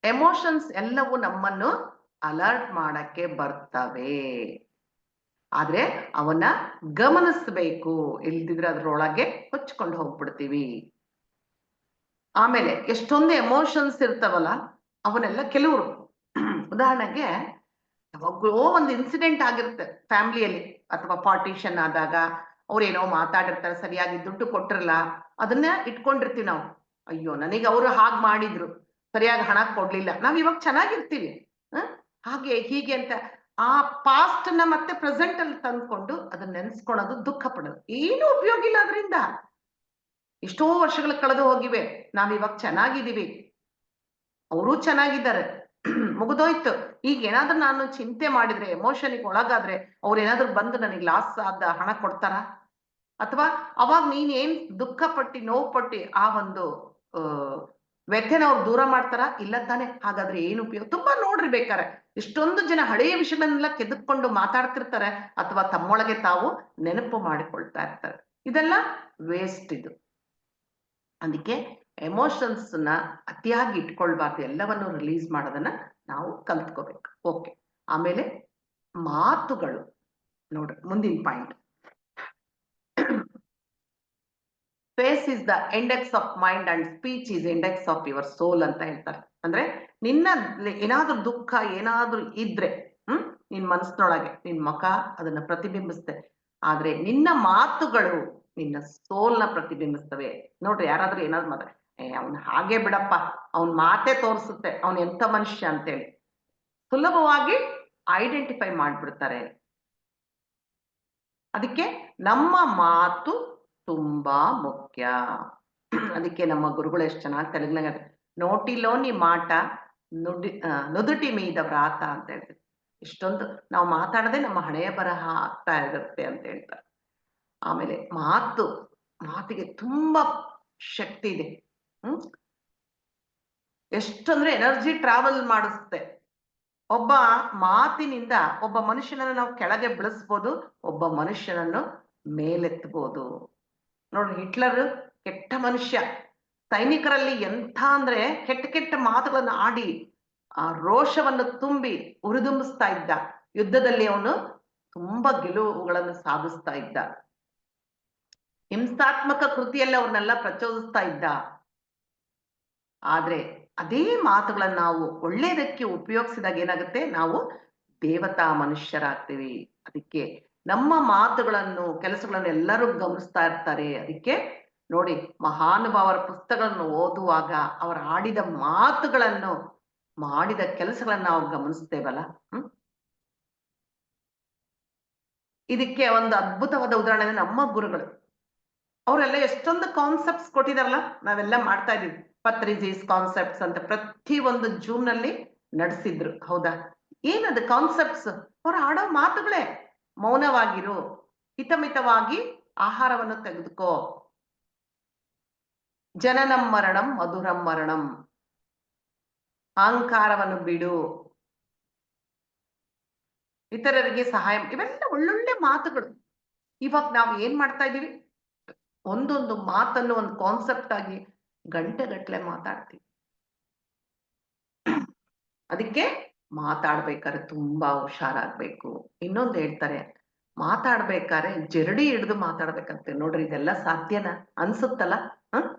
ಎಮೋಷನ್ಸ್ ಎಲ್ಲವೂ ನಮ್ಮನ್ನು ಅಲರ್ಟ್ ಮಾಡಕ್ಕೆ ಬರ್ತವೆ. ಆದ್ರೆ ಅವನ್ನ ಗಮನಿಸಬೇಕು, ಇಲ್ದಿದ್ರೆ ಅದ್ರೊಳಗೆ ಹೊಚ್ಕೊಂಡು ಹೋಗ್ಬಿಡ್ತೀವಿ. ಆಮೇಲೆ ಎಷ್ಟೊಂದು ಎಮೋಷನ್ಸ್ ಇರ್ತಾವಲ್ಲ, ಅವನ್ನೆಲ್ಲ ಕೆಲವರು ಉದಾಹರಣೆಗೆ ಯಾವಾಗಲೋ ಒಂದು ಇನ್ಸಿಡೆಂಟ್ ಆಗಿರುತ್ತೆ ಫ್ಯಾಮಿಲಿಯಲ್ಲಿ, ಅಥವಾ ಪಾರ್ಟಿಷನ್ ಆದಾಗ ಅವ್ರೇನೋ ಮಾತಾಡಿರ್ತಾರೆ, ಸರಿಯಾಗಿ ದುಡ್ಡು ಕೊಟ್ಟಿರಲ್ಲ, ಅದನ್ನ ಇಟ್ಕೊಂಡಿರ್ತೀವಿ ನಾವು. ಅಯ್ಯೋ, ನನಗೆ ಅವರು ಹಾಗೆ ಮಾಡಿದ್ರು, ಸರಿಯಾಗಿ ಹಣ ಕೊಡ್ಲಿಲ್ಲ. ನಾವ್ ಇವಾಗ ಚೆನ್ನಾಗಿರ್ತೀವಿ, ಹಾಗೆ ಹೀಗೆ ಅಂತ ಆ ಪಾಸ್ಟ್ ನ ಮತ್ತೆ ಪ್ರೆಸೆಂಟ್ ಅಲ್ಲಿ ತಂದ್ಕೊಂಡು ಅದನ್ನ ನೆನ್ಸ್ಕೊಳೋದು, ದುಃಖ ಪಡೋದು, ಏನು ಉಪಯೋಗ ಇಲ್ಲ ಅದರಿಂದ. ಎಷ್ಟೋ ವರ್ಷಗಳು ಕಳೆದು ಹೋಗಿವೆ, ನಾವಿವಾಗ ಚೆನ್ನಾಗಿದ್ದೀವಿ, ಅವರು ಚೆನ್ನಾಗಿದ್ದಾರೆ, ಮುಗಿದೋಯ್ತು. ಈಗ ಏನಾದ್ರೂ ನಾನು ಚಿಂತೆ ಮಾಡಿದ್ರೆ, ಎಮೋಷನ್ಗೆ ಒಳಗಾದ್ರೆ, ಅವ್ರು ಏನಾದ್ರು ಬಂದು ನನಗೆ ಲಾಸ್ ಆದ ಹಣ ಕೊಡ್ತಾರ? ಅಥವಾ ಅವಾಗ ನೀನ್ ಏನ್ ದುಃಖ ಪಟ್ಟಿ, ನೋವು ಪಟ್ಟಿ ಆ ಒಂದು ವ್ಯಥೆನ ಅವ್ರು ದೂರ ಮಾಡ್ತಾರ? ಇಲ್ಲ ತಾನೆ. ಹಾಗಾದ್ರೆ ಏನು ಉಪಯೋಗ? ತುಂಬಾ ನೋಡ್ರಿ ಬೇಕಾರೆ, ಇಷ್ಟೊಂದು ಜನ ಹಳೆಯ ವಿಷಯಗಳನ್ನೆಲ್ಲ ಕೆದಕ್ಕೊಂಡು ಮಾತಾಡ್ತಿರ್ತಾರೆ, ಅಥವಾ ತಮ್ಮೊಳಗೆ ತಾವು ನೆನಪು ಮಾಡಿಕೊಳ್ತಾ ಇರ್ತಾರೆ. ಇದೆಲ್ಲ ವೇಸ್ಟ್ ಇದು. ಅದಕ್ಕೆ ಎಮೋಷನ್ಸ್ ನ ಅತಿಯಾಗಿ ಇಟ್ಕೊಳ್ಬಾರ್ದು, ಎಲ್ಲವನ್ನು ರಿಲೀಸ್ ಮಾಡೋದನ್ನ ನಾವು ಕಲ್ತ್ಕೋಬೇಕು. ಓಕೆ, ಆಮೇಲೆ ಮಾತುಗಳು ನೋಡ್ರಿ, ಮುಂದಿನ point. Face is the index of mind and speech is index of your soul ಅಂತ ಹೇಳ್ತಾರೆ. ಅಂದ್ರೆ ನಿನ್ನ ಏನಾದ್ರೂ ದುಃಖ ಏನಾದ್ರೂ ಇದ್ರೆ ನಿನ್ ಮನಸ್ಸಿನೊಳಗೆ ನಿನ್ ಮುಖ ಅದನ್ನ ಪ್ರತಿಬಿಂಬಿಸುತ್ತೆ, ಆದ್ರೆ ನಿನ್ನ ಮಾತುಗಳು ನಿನ್ನ ಸೋಲ್ನ ಪ್ರತಿಬಿಂಬಿಸ್ತವೆ. ನೋಡ್ರಿ, ಯಾರಾದ್ರೂ ಏನಾದ್ರು ಮಾತ್ರ ಅವ್ನು ಹಾಗೆ ಬಿಡಪ್ಪ, ಅವ್ನ್ ಮಾತೇ ತೋರಿಸುತ್ತೆ ಅವ್ನ್ ಎಂತ ಮನುಷ್ಯ ಅಂತೇಳಿ ಸುಲಭವಾಗಿ ಐಡೆಂಟಿಫೈ ಮಾಡ್ಬಿಡ್ತಾರೆ. ಅದಕ್ಕೆ ನಮ್ಮ ಮಾತು ತುಂಬಾ ಮುಖ್ಯ. ಅದಕ್ಕೆ ನಮ್ಮ ಗುರುಗಳು ಎಷ್ಟು ಚೆನ್ನಾಗಿ ತೆಲುಗಿನಾಗ ನೋಟಿಲೋನಿ ಮಾಟ ನುದುಟಿ ಮೀದ ವ್ರಾತ ಅಂತ ಹೇಳ್ತಾರೆ. ಇಷ್ಟೊಂದು ನಾವು ಮಾತಾಡದೆ ನಮ್ಮ ಹಣೆಯ ಬರಹ ಆಗ್ತಾ ಇರುತ್ತೆ ಅಂತ ಹೇಳ್ತಾರೆ. ಆಮೇಲೆ ಮಾತಿಗೆ ತುಂಬಾ ಶಕ್ತಿ ಇದೆ. ಎಷ್ಟಂದ್ರೆ ಎನರ್ಜಿ ಟ್ರಾವೆಲ್ ಮಾಡಿಸುತ್ತೆ. ಒಬ್ಬ ಮಾತಿನಿಂದ ಒಬ್ಬ ಮನುಷ್ಯನನ್ನು ನಾವು ಕೆಳಗೆ ಬೆಳೆಸ್ಬೋದು, ಒಬ್ಬ ಮನುಷ್ಯನನ್ನು ಮೇಲೆತ್ತಬಹುದು. ನೋಡ್ರಿ, ಹಿಟ್ಲರ್ ಕೆಟ್ಟ ಮನುಷ್ಯ. ಸೈನಿಕರಲ್ಲಿ ಎಂಥ ಅಂದ್ರೆ ಕೆಟ್ಟ ಕೆಟ್ಟ ಮಾತುಗಳನ್ನು ಆಡಿ ಆ ರೋಷವನ್ನು ತುಂಬಿ ಉರಿದುಂಬಿಸ್ತಾ ಇದ್ದ. ಯುದ್ಧದಲ್ಲಿ ಅವನು ತುಂಬಾ ಗೆಲುವುಗಳನ್ನು ಸಾಧಿಸ್ತಾ ಇದ್ದ. ಹಿಂಸಾತ್ಮಕ ಕೃತಿಯಲ್ಲಿ ಅವ್ರನ್ನೆಲ್ಲ ಪ್ರಚೋದಿಸ್ತಾ ಇದ್ದ. ಆದ್ರೆ ಅದೇ ಮಾತುಗಳನ್ನ ನಾವು ಒಳ್ಳೇದಕ್ಕೆ ಉಪಯೋಗಿಸಿದಾಗ ಏನಾಗುತ್ತೆ, ನಾವು ದೇವತಾ ಮನುಷ್ಯರಾಗ್ತೀವಿ. ಅದಕ್ಕೆ ನಮ್ಮ ಮಾತುಗಳನ್ನು, ಕೆಲಸಗಳನ್ನು ಎಲ್ಲರೂ ಗಮನಿಸ್ತಾ ಇರ್ತಾರೆ. ಅದಕ್ಕೆ ನೋಡಿ, ಮಹಾನುಭಾವರ ಪುಸ್ತಕಗಳನ್ನು ಓದುವಾಗ ಅವರು ಆಡಿದ ಮಾತುಗಳನ್ನು, ಮಾಡಿದ ಕೆಲಸಗಳನ್ನ ನಾವು ಗಮನಿಸ್ತೇವಲ್ಲ. ಇದಕ್ಕೆ ಒಂದು ಅದ್ಭುತವಾದ ಉದಾಹರಣೆ ನಮ್ಮ ಗುರುಗಳು. ಅವರೆಲ್ಲ ಎಷ್ಟೊಂದು ಕಾನ್ಸೆಪ್ಟ್ಸ್ ಕೊಟ್ಟಿದಾರಲ್ಲ, ನಾವೆಲ್ಲ ಮಾಡ್ತಾ ಇದೀವಿ. ಪತ್ರಿಜೀಸ್ ಕಾನ್ಸೆಪ್ಟ್ಸ್ ಅಂತ ಪ್ರತಿ ಒಂದು ಜೂನ್ ನಲ್ಲಿ ನಡೆಸಿದ್ರು. ಹೌದಾ? ಏನದು ಕಾನ್ಸೆಪ್ಟ್ಸ್? ಅವ್ರು ಆಡೋ ಮಾತುಗಳೇ. ಮೌನವಾಗಿರು, ಹಿತಮಿತವಾಗಿ ಆಹಾರವನ್ನು ತೆಗೆದುಕೋ, ಜನನಂ ಮರಣಂ ಮಧುರಂ ಮರಣಂ, ಅಹಂಕಾರವನ್ನು ಬಿಡು, ಇತರರಿಗೆ ಸಹಾಯ. ಇವೆಲ್ಲ ಒಳ್ಳೊಳ್ಳೆ ಮಾತುಗಳು. ಇವಾಗ ನಾವು ಏನ್ ಮಾಡ್ತಾ ಇದೀವಿ, ಒಂದೊಂದು ಮಾತನ್ನು ಒಂದು ಕಾನ್ಸೆಪ್ಟ್ ಆಗಿ ಗಂಟೆಗಟ್ಲೆ ಮಾತಾಡ್ತೀವಿ. ಅದಕ್ಕೆ ಮಾತಾಡ್ಬೇಕಾದ್ರೆ ತುಂಬಾ ಹುಷಾರಾಗ್ಬೇಕು. ಇನ್ನೊಂದು ಹೇಳ್ತಾರೆ, ಮಾತಾಡ್ಬೇಕಾದ್ರೆ ಜರಡಿ ಹಿಡಿದು ಮಾತಾಡ್ಬೇಕಂತೆ. ನೋಡ್ರಿ, ಇದೆಲ್ಲ ಸಾಧ್ಯನಾ ಅನ್ಸುತ್ತಲ್ಲ?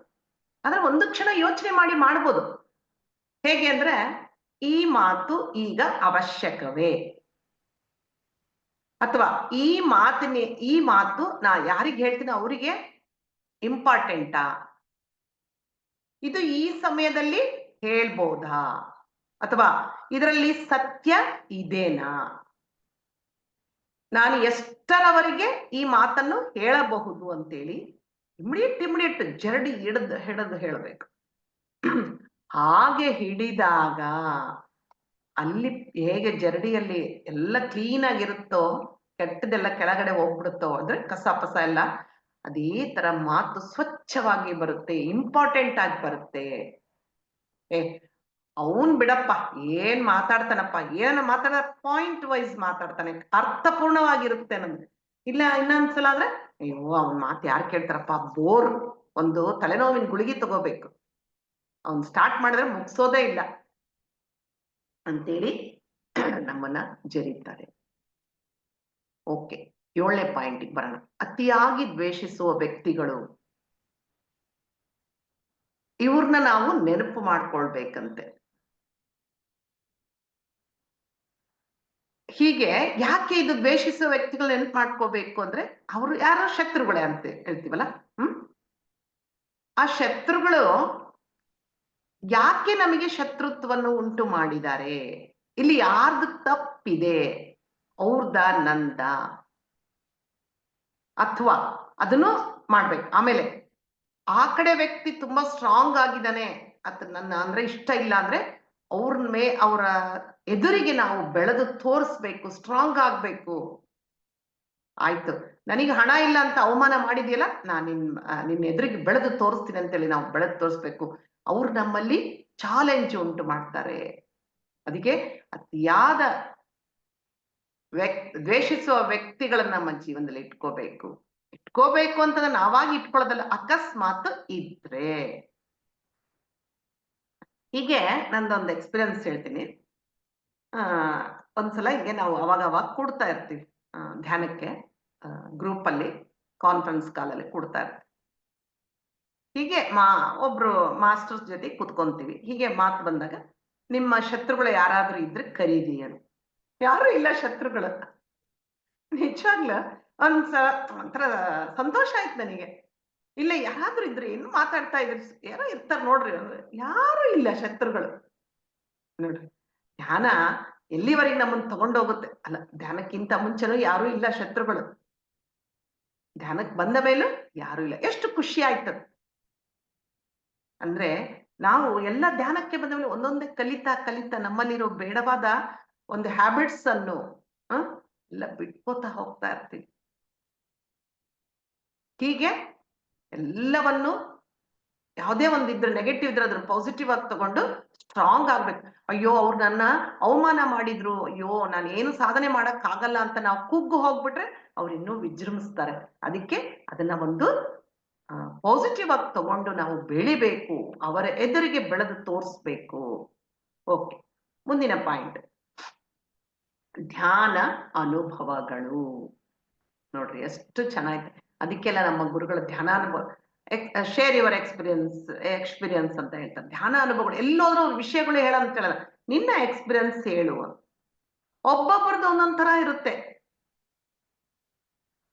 ಆದ್ರೆ ಒಂದು ಕ್ಷಣ ಯೋಚನೆ ಮಾಡಿ ಮಾಡ್ಬೋದು. ಹೇಗೆ ಅಂದ್ರೆ, ಈ ಮಾತು ಈಗ ಅವಶ್ಯಕವೇ, ಅಥವಾ ಈ ಮಾತು ನಾ ಯಾರಿಗೆ ಹೇಳ್ತೀನಿ ಅವರಿಗೆ ಇಂಪಾರ್ಟೆಂಟಾ, ಇದು ಈ ಸಮಯದಲ್ಲಿ ಹೇಳ್ಬೋದಾ, ಅಥವಾ ಇದರಲ್ಲಿ ಸತ್ಯ ಇದೇನಾ, ನಾನು ಎಷ್ಟರವರೆಗೆ ಈ ಮಾತನ್ನು ಹೇಳಬಹುದು ಅಂತೇಳಿ ಇಮಿಡಿಯೇಟ್ ಜರಡಿ ಹಿಡಿದು ಹೇಳಬೇಕು. ಹಾಗೆ ಹಿಡಿದಾಗ ಅಲ್ಲಿ ಹೇಗೆ ಜರಡಿಯಲ್ಲಿ ಎಲ್ಲ ಕ್ಲೀನ್ ಆಗಿರುತ್ತೋ, ಕೆಟ್ಟದೆಲ್ಲ ಕೆಳಗಡೆ ಹೋಗ್ಬಿಡುತ್ತೋ, ಅಂದ್ರೆ ಕಸ ಪಸ ಎಲ್ಲ, ಅದೇ ತರ ಮಾತು ಸ್ವಚ್ಛವಾಗಿ ಬರುತ್ತೆ, ಇಂಪಾರ್ಟೆಂಟ್ ಆಗಿ ಬರುತ್ತೆ. ಅವನ್ ಬಿಡಪ್ಪ, ಏನ್ ಮಾತಾಡ್ತಾನಪ್ಪ, ಏನ್ ಮಾತಾಡ ಪಾಯಿಂಟ್ ವೈಸ್ ಮಾತಾಡ್ತಾನೆ, ಅರ್ಥಪೂರ್ಣವಾಗಿರುತ್ತೆ ನಮ್ಗೆ. ಇಲ್ಲ ಇನ್ನೊಂದ್ಸಲ ಆದ್ರೆ, ಅಯ್ಯೋ ಅವನ್ ಮಾತು ಯಾರು ಕೇಳ್ತಾರಪ್ಪ, ಬೋರ್, ಒಂದು ತಲೆನೋವಿನ ಗುಳಿಗೆ ತಗೋಬೇಕು, ಅವ್ನ್ ಸ್ಟಾರ್ಟ್ ಮಾಡಿದ್ರೆ ಮುಗಿಸೋದೇ ಇಲ್ಲ ಅಂತೇಳಿ ನಮ್ಮನ್ನ ಜರೀತಾರೆ. ಓಕೆ, 7ನೇ ಪಾಯಿಂಟಿಗೆ ಬರೋಣ. ಅತಿಯಾಗಿ ದ್ವೇಷಿಸುವ ವ್ಯಕ್ತಿಗಳು, ಇವ್ರನ್ನ ನಾವು ನೆನಪು ಮಾಡ್ಕೊಳ್ಬೇಕಂತೆ. ಹೀಗೆ ಯಾಕೆ ಇದು ದ್ವೇಷಿಸುವ ವ್ಯಕ್ತಿಗಳು ನೆನಪು ಮಾಡ್ಕೋಬೇಕು ಅಂದ್ರೆ, ಅವರು ಯಾರೋ ಶತ್ರುಗಳೇ ಅಂತ ಹೇಳ್ತೀವಲ್ಲ. ಆ ಶತ್ರುಗಳು ಯಾಕೆ ನಮಗೆ ಶತ್ರುತ್ವವನ್ನು ಉಂಟು ಮಾಡಿದ್ದಾರೆ? ಇಲ್ಲಿ ಯಾರ್ದು ತಪ್ಪಿದೆ? ಅವ್ರದ, ನಂದ? ಅಥವಾ ಅದನ್ನು ಮಾಡ್ಬೇಕು. ಆಮೇಲೆ ಆ ಕಡೆ ವ್ಯಕ್ತಿ ತುಂಬಾ ಸ್ಟ್ರಾಂಗ್ ಆಗಿದ್ದಾನೆ, ನನ್ನ ಅಂದ್ರೆ ಇಷ್ಟ ಇಲ್ಲ ಅಂದ್ರೆ ಅವರ ಎದುರಿಗೆ ನಾವು ಬೆಳೆದು ತೋರಿಸ್ಬೇಕು, ಸ್ಟ್ರಾಂಗ್ ಆಗ್ಬೇಕು. ಆಯ್ತು, ನನಗೆ ಹಣ ಇಲ್ಲ ಅಂತ ಅವಮಾನ ಮಾಡಿದ್ಯಲ್ಲ, ನಿನ್ನ ಎದುರಿಗೆ ಬೆಳೆದು ತೋರಿಸ್ತೀನಿ ಅಂತೇಳಿ ನಾವು ಬೆಳೆದು ತೋರಿಸ್ಬೇಕು. ಅವ್ರು ನಮ್ಮಲ್ಲಿ ಚಾಲೆಂಜ್ ಉಂಟು ಮಾಡ್ತಾರೆ. ಅದಕ್ಕೆ ಅತಿಯಾದ ದ್ವೇಷಿಸುವ ವ್ಯಕ್ತಿಗಳನ್ನ ನಮ್ಮ ಜೀವನದಲ್ಲಿ ಇಟ್ಕೋಬೇಕು ಅಂತಂದ್ರೆ ನಾವಾಗಿ ಇಟ್ಕೊಳ್ಳೋದಲ್ಲ, ಅಕಸ್ಮಾತ್ ಇದ್ರೆ. ಹೀಗೆ ನಂದೊಂದು ಎಕ್ಸ್ಪೀರಿಯನ್ಸ್ ಹೇಳ್ತೀನಿ. ಒಂದ್ಸಲ ಹಿಂಗೆ ನಾವು ಅವಾಗ ಕೂಡ್ತಾ ಇರ್ತೀವಿ ಧ್ಯಾನಕ್ಕೆ, ಗ್ರೂಪ್ ಅಲ್ಲಿ ಕಾನ್ಫರೆನ್ಸ್ ಕಾಲಲ್ಲಿ ಕೂಡ್ತಾ ಇರ್ತೀವಿ. ಹೀಗೆ ಒಬ್ರು ಮಾಸ್ಟರ್ಸ್ ಜೊತೆ ಕುತ್ಕೊಂತೀವಿ. ಹೀಗೆ ಮಾತು ಬಂದಾಗ, ನಿಮ್ಮ ಶತ್ರುಗಳು ಯಾರಾದ್ರೂ ಇದ್ರೆ ಕರೀರಿ ಅಂತ. ಯಾರು ಇಲ್ಲ ಶತ್ರುಗಳು. ನಿಜವಾಗ್ಲ ಒಂಥರ ಸಂತೋಷ ಆಯ್ತು ನನಗೆ. ಇಲ್ಲ, ಯಾರಾದ್ರೂ ಇದ್ರೆ ಏನು ಮಾತಾಡ್ತಾ ಇದ್ರಿ, ಯಾರೋ ಇರ್ತಾರ ನೋಡ್ರಿ ಅಂದ್ರೆ, ಯಾರು ಇಲ್ಲ ಶತ್ರುಗಳು. ನೋಡ್ರಿ, ಧ್ಯಾನ ಎಲ್ಲಿವರೆಗೆ ನಮ್ಮನ್ನು ತಗೊಂಡೋಗುತ್ತೆ ಅಲ್ಲ. ಧ್ಯಾನಕ್ಕಿಂತ ಮುಂಚೆನೂ ಯಾರು ಇಲ್ಲ ಶತ್ರುಗಳು, ಧ್ಯಾನಕ್ಕೆ ಬಂದ ಮೇಲೂ ಯಾರು ಇಲ್ಲ. ಎಷ್ಟು ಖುಷಿ ಆಯ್ತದ ಅಂದ್ರೆ, ನಾವು ಎಲ್ಲ ಧ್ಯಾನಕ್ಕೆ ಬಂದ ಮೇಲೆ ಒಂದೊಂದೇ ಕಲಿತಾ ನಮ್ಮಲ್ಲಿರೋ ಬೇಡವಾದ ಒಂದು ಹ್ಯಾಬಿಟ್ಸ್ ಅನ್ನು ಎಲ್ಲ ಬಿಟ್ಕೋತಾ ಹೋಗ್ತಾ ಇರ್ತೀವಿ. ಹೀಗೆ ಎಲ್ಲವನ್ನು ಯಾವುದೇ ಒಂದಿದ್ರೆ ನೆಗೆಟಿವ್ ಇದ್ರೆ ಅದ್ರ ಪಾಸಿಟಿವ್ ಆಗಿ ತಗೊಂಡು ಸ್ಟ್ರಾಂಗ್ ಆಗ್ಬೇಕು. ಅಯ್ಯೋ, ಅವ್ರು ನನ್ನ ಅವಮಾನ ಮಾಡಿದ್ರು, ಅಯ್ಯೋ ನಾನು ಏನು ಸಾಧನೆ ಮಾಡಕ್ ಆಗಲ್ಲ ಅಂತ ನಾವು ಕುಗ್ಗು ಹೋಗ್ಬಿಟ್ರೆ ಅವ್ರು ಇನ್ನೂ ವಿಜೃಂಭಿಸ್ತಾರೆ. ಅದಕ್ಕೆ ಅದನ್ನ ಒಂದು ಪಾಸಿಟಿವ್ ಆಗಿ ತಗೊಂಡು ನಾವು ಬೆಳಿಬೇಕು, ಅವರ ಎದುರಿಗೆ ಬೆಳೆದು ತೋರಿಸ್ಬೇಕು. ಓಕೆ, ಮುಂದಿನ ಪಾಯಿಂಟ್, ಧ್ಯಾನ ಅನುಭವಗಳು. ನೋಡ್ರಿ ಎಷ್ಟು ಚೆನ್ನಾಗಿದೆ. ಅದಕ್ಕೆಲ್ಲ ನಮ್ಮ ಗುರುಗಳು ಧ್ಯಾನ ಅನುಭವ, ಶೇರ್ ಯುವರ್ ಎಕ್ಸ್ಪೀರಿಯನ್ಸ್ ಅಂತ ಹೇಳ್ತಾರೆ. ಧ್ಯಾನ ಅನುಭವಗಳು ಎಲ್ಲೋದ್ರೂ ವಿಷಯಗಳು ಹೇಳಂತ ಹೇಳಲ್ಲ, ನಿನ್ನ ಎಕ್ಸ್ಪೀರಿಯನ್ಸ್ ಹೇಳುವ. ಒಬ್ಬೊಬ್ಬರದ್ದು ಒಂದೊಂಥರ ಇರುತ್ತೆ.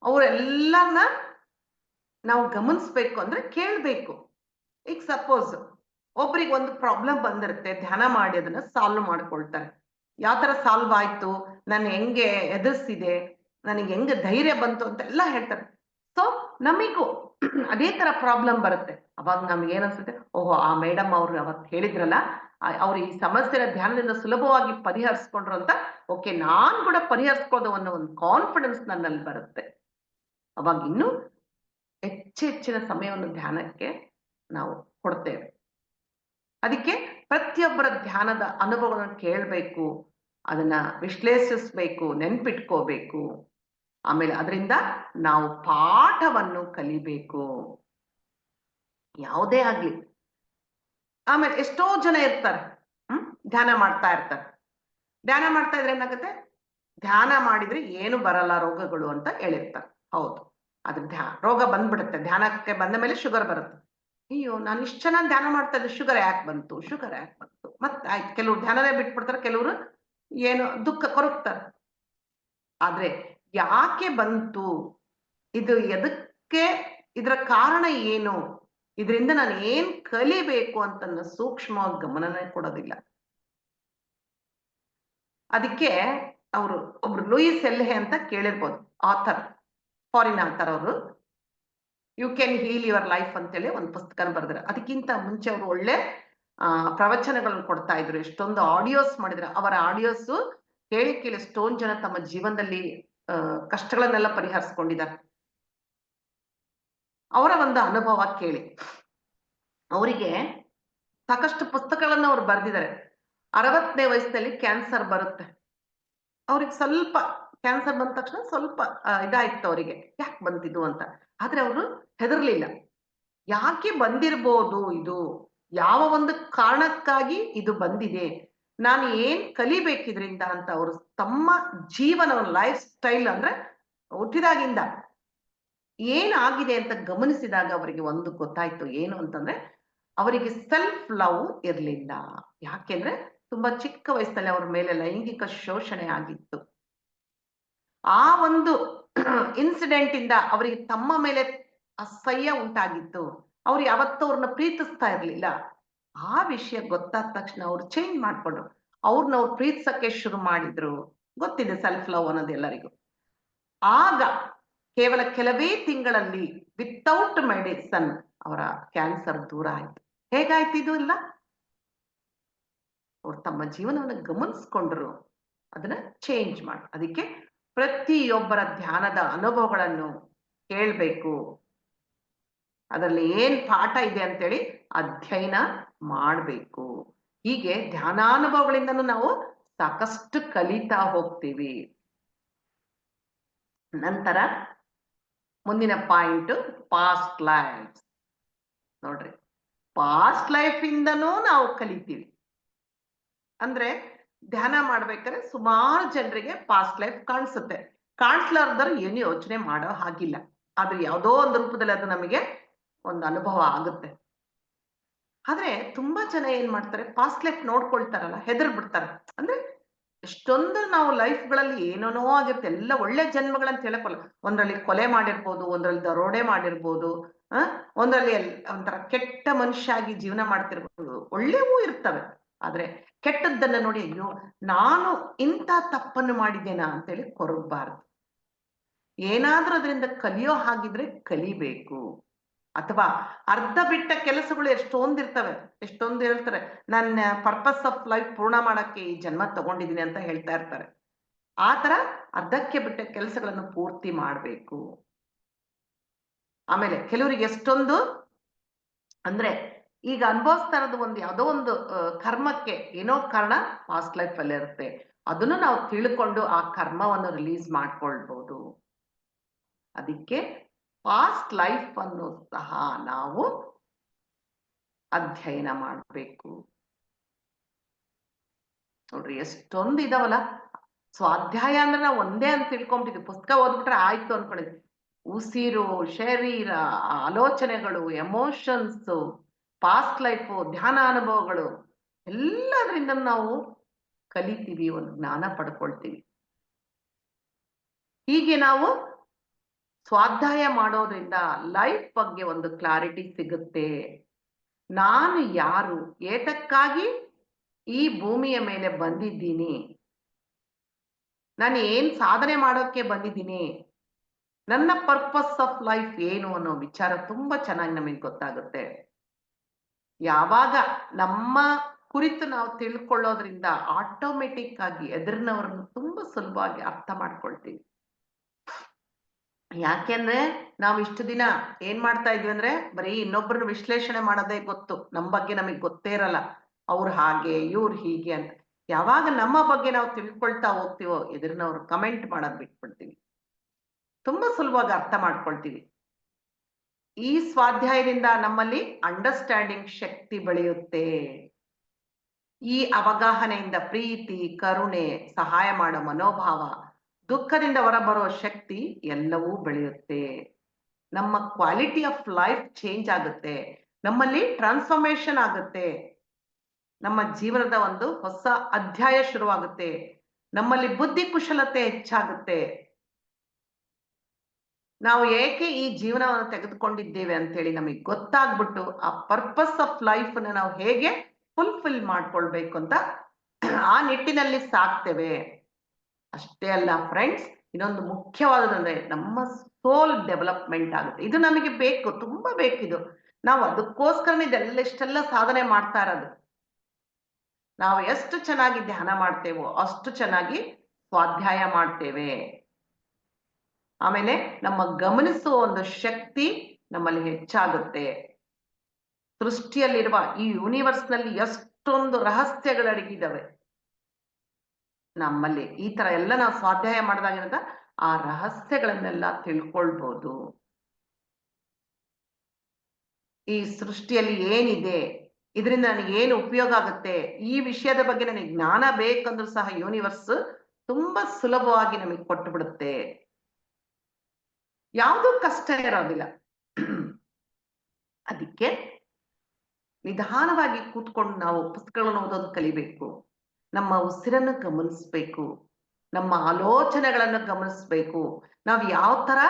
ಅವರೆಲ್ಲರನ್ನ ನಾವು ಗಮನಿಸ್ಬೇಕು ಅಂದ್ರೆ ಕೇಳ್ಬೇಕು. ಈಗ ಸಪೋಸ್ ಒಬ್ರಿಗೆ ಒಂದು ಪ್ರಾಬ್ಲಮ್ ಬಂದಿರುತ್ತೆ, ಧ್ಯಾನ ಮಾಡಿ ಅದನ್ನ ಸಾಲ್ವ್ ಮಾಡ್ಕೊಳ್ತಾರೆ. ಯಾವ ತರ ಸಾಲ್ವ್ ಆಯ್ತು, ನಾನು ಹೆಂಗೆ ಎದುರಿಸಿದೆ, ನನಗೆ ಹೆಂಗೆ ಧೈರ್ಯ ಬಂತು ಅಂತೆಲ್ಲ ಹೇಳ್ತಾರೆ. ಸೊ ನಮಿಗೂ ಅದೇ ತರ ಪ್ರಾಬ್ಲಮ್ ಬರುತ್ತೆ. ಅವಾಗ ನಮ್ಗೆ ಏನನ್ಸುತ್ತೆ, ಓಹೋ ಆ ಮೇಡಮ್ ಅವ್ರು ಅವತ್ತು ಹೇಳಿದ್ರಲ್ಲ, ಅವ್ರು ಈ ಸಮಸ್ಯೆನ ಧ್ಯಾನದಿಂದ ಸುಲಭವಾಗಿ ಪರಿಹರಿಸ್ಕೊಂಡ್ರು ಅಂತ, ಓಕೆ ನಾನ್ ಕೂಡ ಪರಿಹರಿಸ್ಬೋದು ಅನ್ನೋ ಒಂದು ಕಾನ್ಫಿಡೆನ್ಸ್ ನನ್ನಲ್ಲಿ ಬರುತ್ತೆ. ಅವಾಗ ಇನ್ನೂ ಹೆಚ್ಚಿನ ಸಮಯವನ್ನು ಧ್ಯಾನಕ್ಕೆ ನಾವು ಕೊಡ್ತೇವೆ. ಅದಕ್ಕೆ ಪ್ರತಿಯೊಬ್ಬರ ಧ್ಯಾನದ ಅನುಭವಗಳನ್ನು ಕೇಳಬೇಕು, ಅದನ್ನ ವಿಶ್ಲೇಷಿಸ್ಬೇಕು, ನೆನ್ಪಿಟ್ಕೋಬೇಕು. ಆಮೇಲೆ ಅದರಿಂದ ನಾವು ಪಾಠವನ್ನು ಕಲಿಬೇಕು, ಯಾವುದೇ ಆಗ್ಲಿ. ಆಮೇಲೆ ಎಷ್ಟೋ ಜನ ಇರ್ತಾರೆ, ಧ್ಯಾನ ಮಾಡ್ತಾ ಇರ್ತಾರೆ. ಧ್ಯಾನ ಮಾಡ್ತಾ ಇದ್ರೆ ಏನಾಗುತ್ತೆ, ಧ್ಯಾನ ಮಾಡಿದ್ರೆ ಏನು ಬರಲ್ಲ ರೋಗಗಳು ಅಂತ ಹೇಳಿರ್ತಾರೆ. ಹೌದು, ಅದ್ರ ರೋಗ ಬಂದ್ಬಿಡುತ್ತೆ. ಧ್ಯಾನಕ್ಕೆ ಬಂದ ಮೇಲೆ ಶುಗರ್ ಬರುತ್ತೆ. ಅಯ್ಯೋ ನಾನು ಇಷ್ಟು ಚೆನ್ನಾಗಿ ಧ್ಯಾನ ಮಾಡ್ತಾ ಇದ್ದೆ, ಶುಗರ್ ಯಾಕೆ ಬಂತು, ಶುಗರ್ ಯಾಕೆ ಬಂತು? ಮತ್ತೆ ಆಯ್ತು, ಕೆಲವ್ರು ಧ್ಯಾನನೇ ಬಿಟ್ಬಿಡ್ತಾರೆ, ಕೆಲವರು ಏನು ದುಃಖ ಕೊರಗ್ತಾರೆ. ಆದ್ರೆ ಯಾಕೆ ಬಂತು, ಇದು ಎದಕ್ಕೆ, ಇದರ ಕಾರಣ ಏನು, ಇದರಿಂದ ನಾನು ಏನ್ ಕಲಿಬೇಕು ಅಂತ ಸೂಕ್ಷ್ಮವಾಗಿ ಗಮನನೇ ಕೊಡೋದಿಲ್ಲ. ಅದಕ್ಕೆ ಅವರು ಒಬ್ರು ಲೂಯಿಸ್ ಎಲ್ಹೆ ಅಂತ ಕೇಳಿರ್ಬೋದು, ಆಥರ್, ಫಾರಿನ್ ಆಥರ್. ಅವರು you can heal your life ಅಂತೇಳಿ ಒಂದು ಪುಸ್ತಕ ಬರೆದ್ರೆ. ಅದಕ್ಕಿಂತ ಮುಂಚೆ ಅವರು ಒಳ್ಳೆ ಪ್ರವಚನಗಳನ್ನು ಕೊಡ್ತಾ ಇದ್ರು, ಎಷ್ಟೊಂದು ಆಡಿಯೋಸ್ ಮಾಡಿದ್ರು. ಅವರ ಆಡಿಯೋಸ್ ಕೇಳಿ ಎಷ್ಟೊಂದು ಜನ ತಮ್ಮ ಜೀವನದಲ್ಲಿ ಕಷ್ಟಗಳನ್ನೆಲ್ಲ ಪರಿಹರಿಸ್ಕೊಂಡಿದ್ದಾರೆ. ಅವರ ಒಂದು ಅನುಭವ ಕೇಳಿ. ಅವರಿಗೆ ಸಾಕಷ್ಟು ಪುಸ್ತಕಗಳನ್ನು ಅವ್ರು ಬರೆದಿದ್ದಾರೆ. 60ನೇ ವಯಸ್ಸಿನಲ್ಲಿ ಕ್ಯಾನ್ಸರ್ ಬರುತ್ತೆ. ಅವ್ರಿಗೆ ಸ್ವಲ್ಪ ಕ್ಯಾನ್ಸರ್ ಬಂದ ತಕ್ಷಣ ಸ್ವಲ್ಪ ಇದಾಯ್ತು ಅವರಿಗೆ, ಯಾಕೆ ಬಂತಿದ್ದು ಅಂತ. ಆದ್ರೆ ಅವರು ಹೆದರ್ಲಿಲ್ಲ. ಯಾಕೆ ಬಂದಿರ್ಬೋದು, ಇದು ಯಾವ ಒಂದು ಕಾರಣಕ್ಕಾಗಿ ಇದು ಬಂದಿದೆ, ನಾನು ಏನ್ ಕಲಿಬೇಕಿದ್ರಿಂದ ಅಂತ ಅವರು ತಮ್ಮ ಜೀವನ ಲೈಫ್ ಸ್ಟೈಲ್ ಅಂದ್ರೆ ಹುಟ್ಟಿದಾಗಿಂದ ಏನಾಗಿದೆ ಅಂತ ಗಮನಿಸಿದಾಗ ಅವರಿಗೆ ಒಂದು ಗೊತ್ತಾಯ್ತು. ಏನು ಅಂತಂದ್ರೆ ಅವರಿಗೆ ಸೆಲ್ಫ್ ಲವ್ ಇರ್ಲಿಲ್ಲ. ಯಾಕೆಂದ್ರೆ ತುಂಬಾ ಚಿಕ್ಕ ವಯಸ್ಸಲ್ಲಿ ಅವ್ರ ಮೇಲೆ ಲೈಂಗಿಕ ಶೋಷಣೆ ಆಗಿತ್ತು. ಆ ಒಂದು ಇನ್ಸಿಡೆಂಟ್ ಇಂದ ಅವರಿಗೆ ತಮ್ಮ ಮೇಲೆ ಅಸಹ್ಯ ಉಂಟಾಗಿತ್ತು. ಅವ್ರು ಯಾವತ್ತೂ ಅವ್ರನ್ನ ಪ್ರೀತಿಸ್ತಾ ಇರ್ಲಿಲ್ಲ. ಆ ವಿಷಯ ಗೊತ್ತಾದ ತಕ್ಷಣ ಅವ್ರು ಚೇಂಜ್ ಮಾಡ್ಕೊಂಡ್ರು, ಅವ್ರನ್ನ ಅವ್ರು ಪ್ರೀತಿಸಕ್ಕೆ ಶುರು ಮಾಡಿದ್ರು. ಗೊತ್ತಿದೆ ಸೆಲ್ಫ್ ಲವ್ ಅನ್ನೋದು ಎಲ್ಲರಿಗೂ. ಆಗ ಕೇವಲ ಕೆಲವೇ ತಿಂಗಳಲ್ಲಿ ವಿತೌಟ್ ಮೆಡಿಸನ್ ಅವರ ಕ್ಯಾನ್ಸರ್ ದೂರ ಆಯ್ತು. ಹೇಗಾಯ್ತು ಇದು ಇಲ್ಲ, ಅವ್ರು ತಮ್ಮ ಜೀವನವನ್ನು ಗಮನಿಸ್ಕೊಂಡ್ರು, ಅದನ್ನ ಚೇಂಜ್ ಮಾಡಿ. ಅದಕ್ಕೆ ಪ್ರತಿಯೊಬ್ಬರ ಧ್ಯಾನದ ಅನುಭವಗಳನ್ನು ಕೇಳಬೇಕು, ಅದರಲ್ಲಿ ಏನ್ ಪಾಠ ಇದೆ ಅಂತೇಳಿ ಅಧ್ಯಯನ ಮಾಡಬೇಕು. ಹೀಗೆ ಧ್ಯಾನಾನುಭವಗಳಿಂದನೂ ನಾವು ಸಾಕಷ್ಟು ಕಲಿತಾ ಹೋಗ್ತೀವಿ. ನಂತರ ಮುಂದಿನ ಪಾಯಿಂಟ್, ಪಾಸ್ಟ್ ಲೈಫ್. ನೋಡ್ರಿ, ಪಾಸ್ಟ್ ಲೈಫ್ ಇಂದನೂ ನಾವು ಕಲಿತೀವಿ. ಅಂದ್ರೆ ಧ್ಯಾನ ಮಾಡ್ಬೇಕಾದ್ರೆ ಸುಮಾರು ಜನರಿಗೆ ಪಾಸ್ಟ್ ಲೈಫ್ ಕಾಣಿಸುತ್ತೆ. ಕಾಣಿಸ್ಲಾರ್ದರು ಏನು ಯೋಚನೆ ಮಾಡೋ ಹಾಗಿಲ್ಲ, ಆದ್ರೆ ಯಾವುದೋ ಒಂದು ರೂಪದಲ್ಲಿ ಅದು ನಮಗೆ ಒಂದು ಅನುಭವ ಆಗುತ್ತೆ. ಆದ್ರೆ ತುಂಬಾ ಜನ ಏನ್ ಮಾಡ್ತಾರೆ, ಪಾಸ್ಟ್ ಲೈಫ್ ನೋಡ್ಕೊಳ್ತಾರಲ್ಲ, ಹೆದರ್ ಬಿಡ್ತಾರೆ. ಅಂದ್ರೆ ಎಷ್ಟೊಂದು ನಾವು ಲೈಫ್ಗಳಲ್ಲಿ ಏನೇನೋ ಆಗಿರುತ್ತೆ, ಎಲ್ಲ ಒಳ್ಳೆ ಜನ್ಮಗಳಂತ ಹೇಳಕ್ಕಲ್ಲ. ಒಂದ್ರಲ್ಲಿ ಕೊಲೆ ಮಾಡಿರ್ಬೋದು, ಒಂದ್ರಲ್ಲಿ ದರೋಡೆ ಮಾಡಿರ್ಬೋದು, ಒಂದ್ರಲ್ಲಿ ಒಂಥರ ಕೆಟ್ಟ ಮನುಷ್ಯ ಆಗಿ ಜೀವನ ಮಾಡ್ತಿರ್ಬೋದು, ಒಳ್ಳೆವೂ ಇರ್ತವೆ. ಆದ್ರೆ ಕೆಟ್ಟದ್ದನ್ನ ನೋಡಿ ಅಯ್ಯೋ ನಾನು ಇಂಥ ತಪ್ಪನ್ನು ಮಾಡಿದ್ದೇನಾ ಅಂತೇಳಿ ಕೊರಗಬಾರ್ದು. ಏನಾದ್ರೂ ಅದರಿಂದ ಕಲಿಯೋ ಹಾಗಿದ್ರೆ ಕಲಿಬೇಕು. ಅಥವಾ ಅರ್ಧ ಬಿಟ್ಟ ಕೆಲಸಗಳು ಎಷ್ಟೊಂದಿರ್ತವೆ, ಎಷ್ಟೊಂದು ಹೇಳ್ತಾರೆ, ನನ್ನ ಪರ್ಪಸ್ ಆಫ್ ಲೈಫ್ ಪೂರ್ಣ ಮಾಡಕ್ಕೆ ಈ ಜನ್ಮ ತಗೊಂಡಿದ್ದೀನಿ ಅಂತ ಹೇಳ್ತಾ ಇರ್ತಾರೆ. ಆ ತರ ಅರ್ಧಕ್ಕೆ ಬಿಟ್ಟ ಕೆಲಸಗಳನ್ನು ಪೂರ್ತಿ ಮಾಡ್ಬೇಕು. ಆಮೇಲೆ ಕೆಲವರಿಗೆ ಎಷ್ಟೊಂದು ಅಂದ್ರೆ ಈಗ ಅನುಭವಿಸ್ತಾ ಇರೋದು ಒಂದು ಯಾವುದೋ ಒಂದು ಕರ್ಮಕ್ಕೆ ಏನೋ ಕಾರಣ ಪಾಸ್ಟ್ ಲೈಫ್ ಅಲ್ಲಿ ಇರುತ್ತೆ. ಅದನ್ನು ನಾವು ತಿಳ್ಕೊಂಡು ಆ ಕರ್ಮವನ್ನು ರಿಲೀಸ್ ಮಾಡ್ಕೊಳ್ಬಹುದು. ಅದಕ್ಕೆ ಪಾಸ್ಟ್ ಲೈಫ್ ಅನ್ನು ಸಹ ನಾವು ಅಧ್ಯಯನ ಮಾಡಬೇಕು. ನೋಡ್ರಿ ಎಷ್ಟೊಂದು ಇದಾವಲ್ಲ. ಸ್ವಾಧ್ಯಾಯ ಅಂದ್ರೆ ನಾವು ಒಂದೇ ಅಂತ ತಿಳ್ಕೊಂಬಿಟ್ಟಿದ್ವಿ, ಪುಸ್ತಕ ಓದ್ಬಿಟ್ರೆ ಆಯ್ತು ಅನ್ಕೊಂಡಿದ್ವಿ. ಉಸಿರು, ಶರೀರ, ಆಲೋಚನೆಗಳು, ಎಮೋಷನ್ಸ್, ಪಾಸ್ಟ್ ಲೈಫು, ಧ್ಯಾನ ಅನುಭವಗಳು ಎಲ್ಲದರಿಂದ ನಾವು ಕಲಿತೀವಿ, ಒಂದು ಜ್ಞಾನ ಪಡ್ಕೊಳ್ತೀವಿ. ಹೀಗೆ ನಾವು ಸ್ವಾಧ್ಯಾಯ ಮಾಡೋದ್ರಿಂದ ಲೈಫ್ ಬಗ್ಗೆ ಒಂದು ಕ್ಲಾರಿಟಿ ಸಿಗುತ್ತೆ. ನಾನು ಯಾರು, ಏತಕ್ಕಾಗಿ ಈ ಭೂಮಿಯ ಮೇಲೆ ಬಂದಿದ್ದೀನಿ, ನಾನು ಏನ್ ಸಾಧನೆ ಮಾಡೋಕೆ ಬಂದಿದ್ದೀನಿ, ನನ್ನ ಪರ್ಪಸ್ ಆಫ್ ಲೈಫ್ ಏನು ಅನ್ನೋ ವಿಚಾರ ತುಂಬಾ ಚೆನ್ನಾಗಿ ನಮಗೆ ಗೊತ್ತಾಗುತ್ತೆ. ಯಾವಾಗ ನಮ್ಮ ಕುರಿತು ನಾವು ತಿಳ್ಕೊಳ್ಳೋದ್ರಿಂದ ಆಟೋಮೆಟಿಕ್ ಆಗಿ ಎದುರಿನವರನ್ನು ತುಂಬಾ ಸುಲಭವಾಗಿ ಅರ್ಥ ಮಾಡ್ಕೊಳ್ತೀವಿ. ಯಾಕೆಂದ್ರೆ ನಾವು ಇಷ್ಟು ದಿನ ಏನ್ ಮಾಡ್ತಾ ಇದ್ವಿ ಅಂದ್ರೆ ಬರೀ ಇನ್ನೊಬ್ಬರನ್ನ ವಿಶ್ಲೇಷಣೆ ಮಾಡೋದೇ ಗೊತ್ತು, ನಮ್ಮ ಬಗ್ಗೆ ನಮಗೆ ಗೊತ್ತೇ ಇರಲ್ಲ. ಅವ್ರು ಹಾಗೆ ಇವ್ರು ಹೀಗೆ ಅಂತ. ಯಾವಾಗ ನಮ್ಮ ಬಗ್ಗೆ ನಾವು ತಿಳ್ಕೊಳ್ತಾ ಹೋಗ್ತೀವೋ ಎದುರಿನವ್ರು ಕಮೆಂಟ್ ಮಾಡೋದ್ ಬಿಟ್ಬಿಡ್ತೀವಿ, ತುಂಬಾ ಸುಲಭವಾಗಿ ಅರ್ಥ ಮಾಡ್ಕೊಳ್ತೀವಿ. ಈ ಸ್ವಾಧ್ಯಾಯದಿಂದ ನಮ್ಮಲ್ಲಿ ಅಂಡರ್ಸ್ಟ್ಯಾಂಡಿಂಗ್ ಶಕ್ತಿ ಬೆಳೆಯುತ್ತೆ. ಈ ಅವಗಾಹನೆಯಿಂದ ಪ್ರೀತಿ, ಕರುಣೆ, ಸಹಾಯ ಮಾಡೋ ಮನೋಭಾವ, ದುಃಖದಿಂದ ಹೊರಬರೋ ಶಕ್ತಿ ಎಲ್ಲವೂ ಬೆಳೆಯುತ್ತೆ. ನಮ್ಮ ಕ್ವಾಲಿಟಿ ಆಫ್ ಲೈಫ್ ಚೇಂಜ್ ಆಗುತ್ತೆ, ನಮ್ಮಲ್ಲಿ ಟ್ರಾನ್ಸ್ಫಾರ್ಮೇಶನ್ ಆಗುತ್ತೆ, ನಮ್ಮ ಜೀವನದ ಒಂದು ಹೊಸ ಅಧ್ಯಾಯ ಶುರುವಾಗುತ್ತೆ, ನಮ್ಮಲ್ಲಿ ಬುದ್ಧಿ ಕುಶಲತೆ ಹೆಚ್ಚಾಗುತ್ತೆ. ನಾವು ಏಕೆ ಈ ಜೀವನವನ್ನು ತೆಗೆದುಕೊಂಡಿದ್ದೇವೆ ಅಂತೇಳಿ ನಮಗೆ ಗೊತ್ತಾಗ್ಬಿಟ್ಟು ಆ ಪರ್ಪಸ್ ಆಫ್ ಲೈಫ್ ನಾವು ಹೇಗೆ ಫುಲ್ಫಿಲ್ ಮಾಡ್ಕೊಳ್ಬೇಕು ಅಂತ ಆ ನಿಟ್ಟಿನಲ್ಲಿ ಸಾಕ್ತೇವೆ. ಅಷ್ಟೇ ಅಲ್ಲ ಫ್ರೆಂಡ್ಸ್, ಇನ್ನೊಂದು ಮುಖ್ಯವಾದದಂದ್ರೆ ನಮ್ಮ ಸೋಲ್ ಡೆವಲಪ್ಮೆಂಟ್ ಆಗುತ್ತೆ. ಇದು ನಮಗೆ ಬೇಕು, ತುಂಬಾ ಬೇಕಿದು. ನಾವು ಅದಕ್ಕೋಸ್ಕರ ಇಷ್ಟೆಲ್ಲ ಸಾಧನೆ ಮಾಡ್ತಾ ಇರೋದು. ನಾವು ಎಷ್ಟು ಚೆನ್ನಾಗಿ ಧ್ಯಾನ ಮಾಡ್ತೇವೋ ಅಷ್ಟು ಚೆನ್ನಾಗಿ ಸ್ವಾಧ್ಯಾಯ ಮಾಡ್ತೇವೆ. ಆಮೇಲೆ ನಮ್ಮ ಗಮನಿಸುವ ಒಂದು ಶಕ್ತಿ ನಮ್ಮಲ್ಲಿ ಹೆಚ್ಚಾಗುತ್ತೆ. ಸೃಷ್ಟಿಯಲ್ಲಿರುವ ಈ ಯೂನಿವರ್ಸ್ ನಲ್ಲಿ ಎಷ್ಟೊಂದು ರಹಸ್ಯಗಳು ಅಡಗಿದಾವೆ. ನಮ್ಮಲ್ಲಿ ಈ ತರ ಎಲ್ಲ ನಾವು ಸ್ವಾಧ್ಯಾಯ ಮಾಡಿದಾಗ ಆ ರಹಸ್ಯಗಳನ್ನೆಲ್ಲ ತಿಳ್ಕೊಳ್ಬಹುದು. ಈ ಸೃಷ್ಟಿಯಲ್ಲಿ ಏನಿದೆ, ಇದರಿಂದ ನನಗೆ ಏನು ಉಪಯೋಗ ಆಗುತ್ತೆ, ಈ ವಿಷಯದ ಬಗ್ಗೆ ನನಗೆ ಜ್ಞಾನ ಬೇಕಂದ್ರೂ ಸಹ ಯೂನಿವರ್ಸ್ ತುಂಬಾ ಸುಲಭವಾಗಿ ನಮಗೆ ಕೊಟ್ಟು ಬಿಡುತ್ತೆ. ಯಾವುದೂ ಕಷ್ಟ ಇರೋದಿಲ್ಲ. ಅದಕ್ಕೆ ನಿಧಾನವಾಗಿ ಕೂತ್ಕೊಂಡು ನಾವು ಪುಸ್ತಕಗಳನ್ನು ಓದೋದು ಕಲಿಬೇಕು. ನಮ್ಮ ಉಸಿರನ್ನು ಗಮನಿಸ್ಬೇಕು, ನಮ್ಮ ಆಲೋಚನೆಗಳನ್ನು ಗಮನಿಸ್ಬೇಕು. ನಾವು ಯಾವ ತರ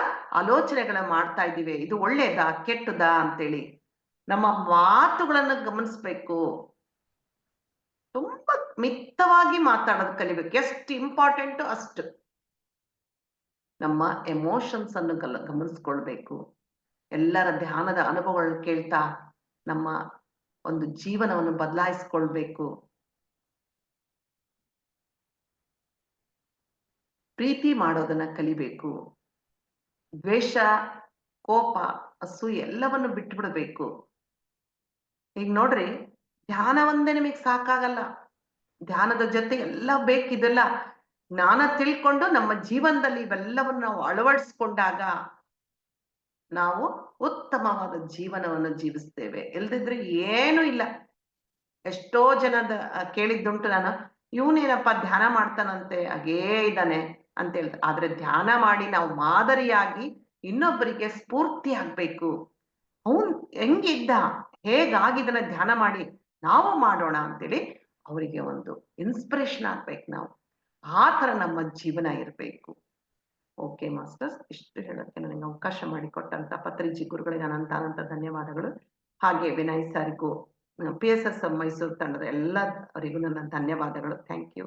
ಆಲೋಚನೆಗಳನ್ನ ಮಾಡ್ತಾ ಇದ್ದೀವಿ, ಇದು ಒಳ್ಳೇದಾ ಕೆಟ್ಟದಾ ಅಂತೇಳಿ ನಮ್ಮ ಮಾತುಗಳನ್ನು ಗಮನಿಸ್ಬೇಕು. ತುಂಬಾ ಮಿತವಾಗಿ ಮಾತಾಡೋದು ಕಲಿಬೇಕು. ಎಷ್ಟು ಇಂಪಾರ್ಟೆಂಟ್ ಅಷ್ಟು ನಮ್ಮ ಎಮೋಷನ್ಸ್ ಅನ್ನು ಗಮನಿಸ್ಕೊಳ್ಬೇಕು. ಎಲ್ಲರ ಧ್ಯಾನದ ಅನುಭವಗಳನ್ನು ಕೇಳ್ತಾ ನಮ್ಮ ಒಂದು ಜೀವನವನ್ನು ಬದಲಾಯಿಸ್ಕೊಳ್ಬೇಕು. ಪ್ರೀತಿ ಮಾಡೋದನ್ನ ಕಲಿಬೇಕು. ದ್ವೇಷ, ಕೋಪ, ಅಸೂಯೆ ಎಲ್ಲವನ್ನು ಬಿಟ್ಬಿಡ್ಬೇಕು. ಈಗ ನೋಡ್ರಿ, ಧ್ಯಾನ ಒಂದೇ ನಿಮಗೆ ಸಾಕಾಗಲ್ಲ, ಧ್ಯಾನದ ಜೊತೆ ಎಲ್ಲ ಬೇಕಿದೆಲ್ಲ ಜ್ಞಾನ ತಿಳ್ಕೊಂಡು ನಮ್ಮ ಜೀವನದಲ್ಲಿ ಇವೆಲ್ಲವನ್ನು ನಾವು ಅಳವಡಿಸ್ಕೊಂಡಾಗ ನಾವು ಉತ್ತಮವಾದ ಜೀವನವನ್ನು ಜೀವಿಸ್ತೇವೆ. ಇಲ್ದಿದ್ರೆ ಏನೂ ಇಲ್ಲ. ಎಷ್ಟೋ ಜನದ ಕೇಳಿದ್ದುಂಟು ನಾನು, ಇವನೇನಪ್ಪ ಧ್ಯಾನ ಮಾಡ್ತಾನಂತೆ ಹಾಗೇ ಇದ್ದಾನೆ ಅಂತ ಹೇಳ್ತಾರೆ. ಆದ್ರೆ ಧ್ಯಾನ ಮಾಡಿ ನಾವು ಮಾದರಿಯಾಗಿ ಇನ್ನೊಬ್ಬರಿಗೆ ಸ್ಫೂರ್ತಿ ಆಗ್ಬೇಕು. ಅವನ್ ಹೆಂಗಿದ್ದ, ಹೇಗಾಗಿದ್ದನ್ನ ಧ್ಯಾನ ಮಾಡಿ ನಾವು ಮಾಡೋಣ ಅಂತೇಳಿ ಅವರಿಗೆ ಒಂದು ಇನ್ಸ್ಪಿರೇಷನ್ ಆಗ್ಬೇಕು. ನಾವು ಆ ತರ ನಮ್ಮ ಜೀವನ ಇರಬೇಕು. ಓಕೆ ಮಾಸ್ಟರ್ಸ್, ಇಷ್ಟು ಹೇಳೋಕ್ಕೆ ನನಗೆ ಅವಕಾಶ ಮಾಡಿಕೊಟ್ಟಂತ ಪತ್ರಿಜಿ ಗುರುಗಳಿಗೆ ಅನಂತ ಧನ್ಯವಾದಗಳು. ಹಾಗೆ ವಿನಯ್ ಸರ್ಗೂ, PSS ಮೈಸೂರು ತಂಡದ ಎಲ್ಲರಿಗೂ ನನ್ನ ಧನ್ಯವಾದಗಳು. Thank you.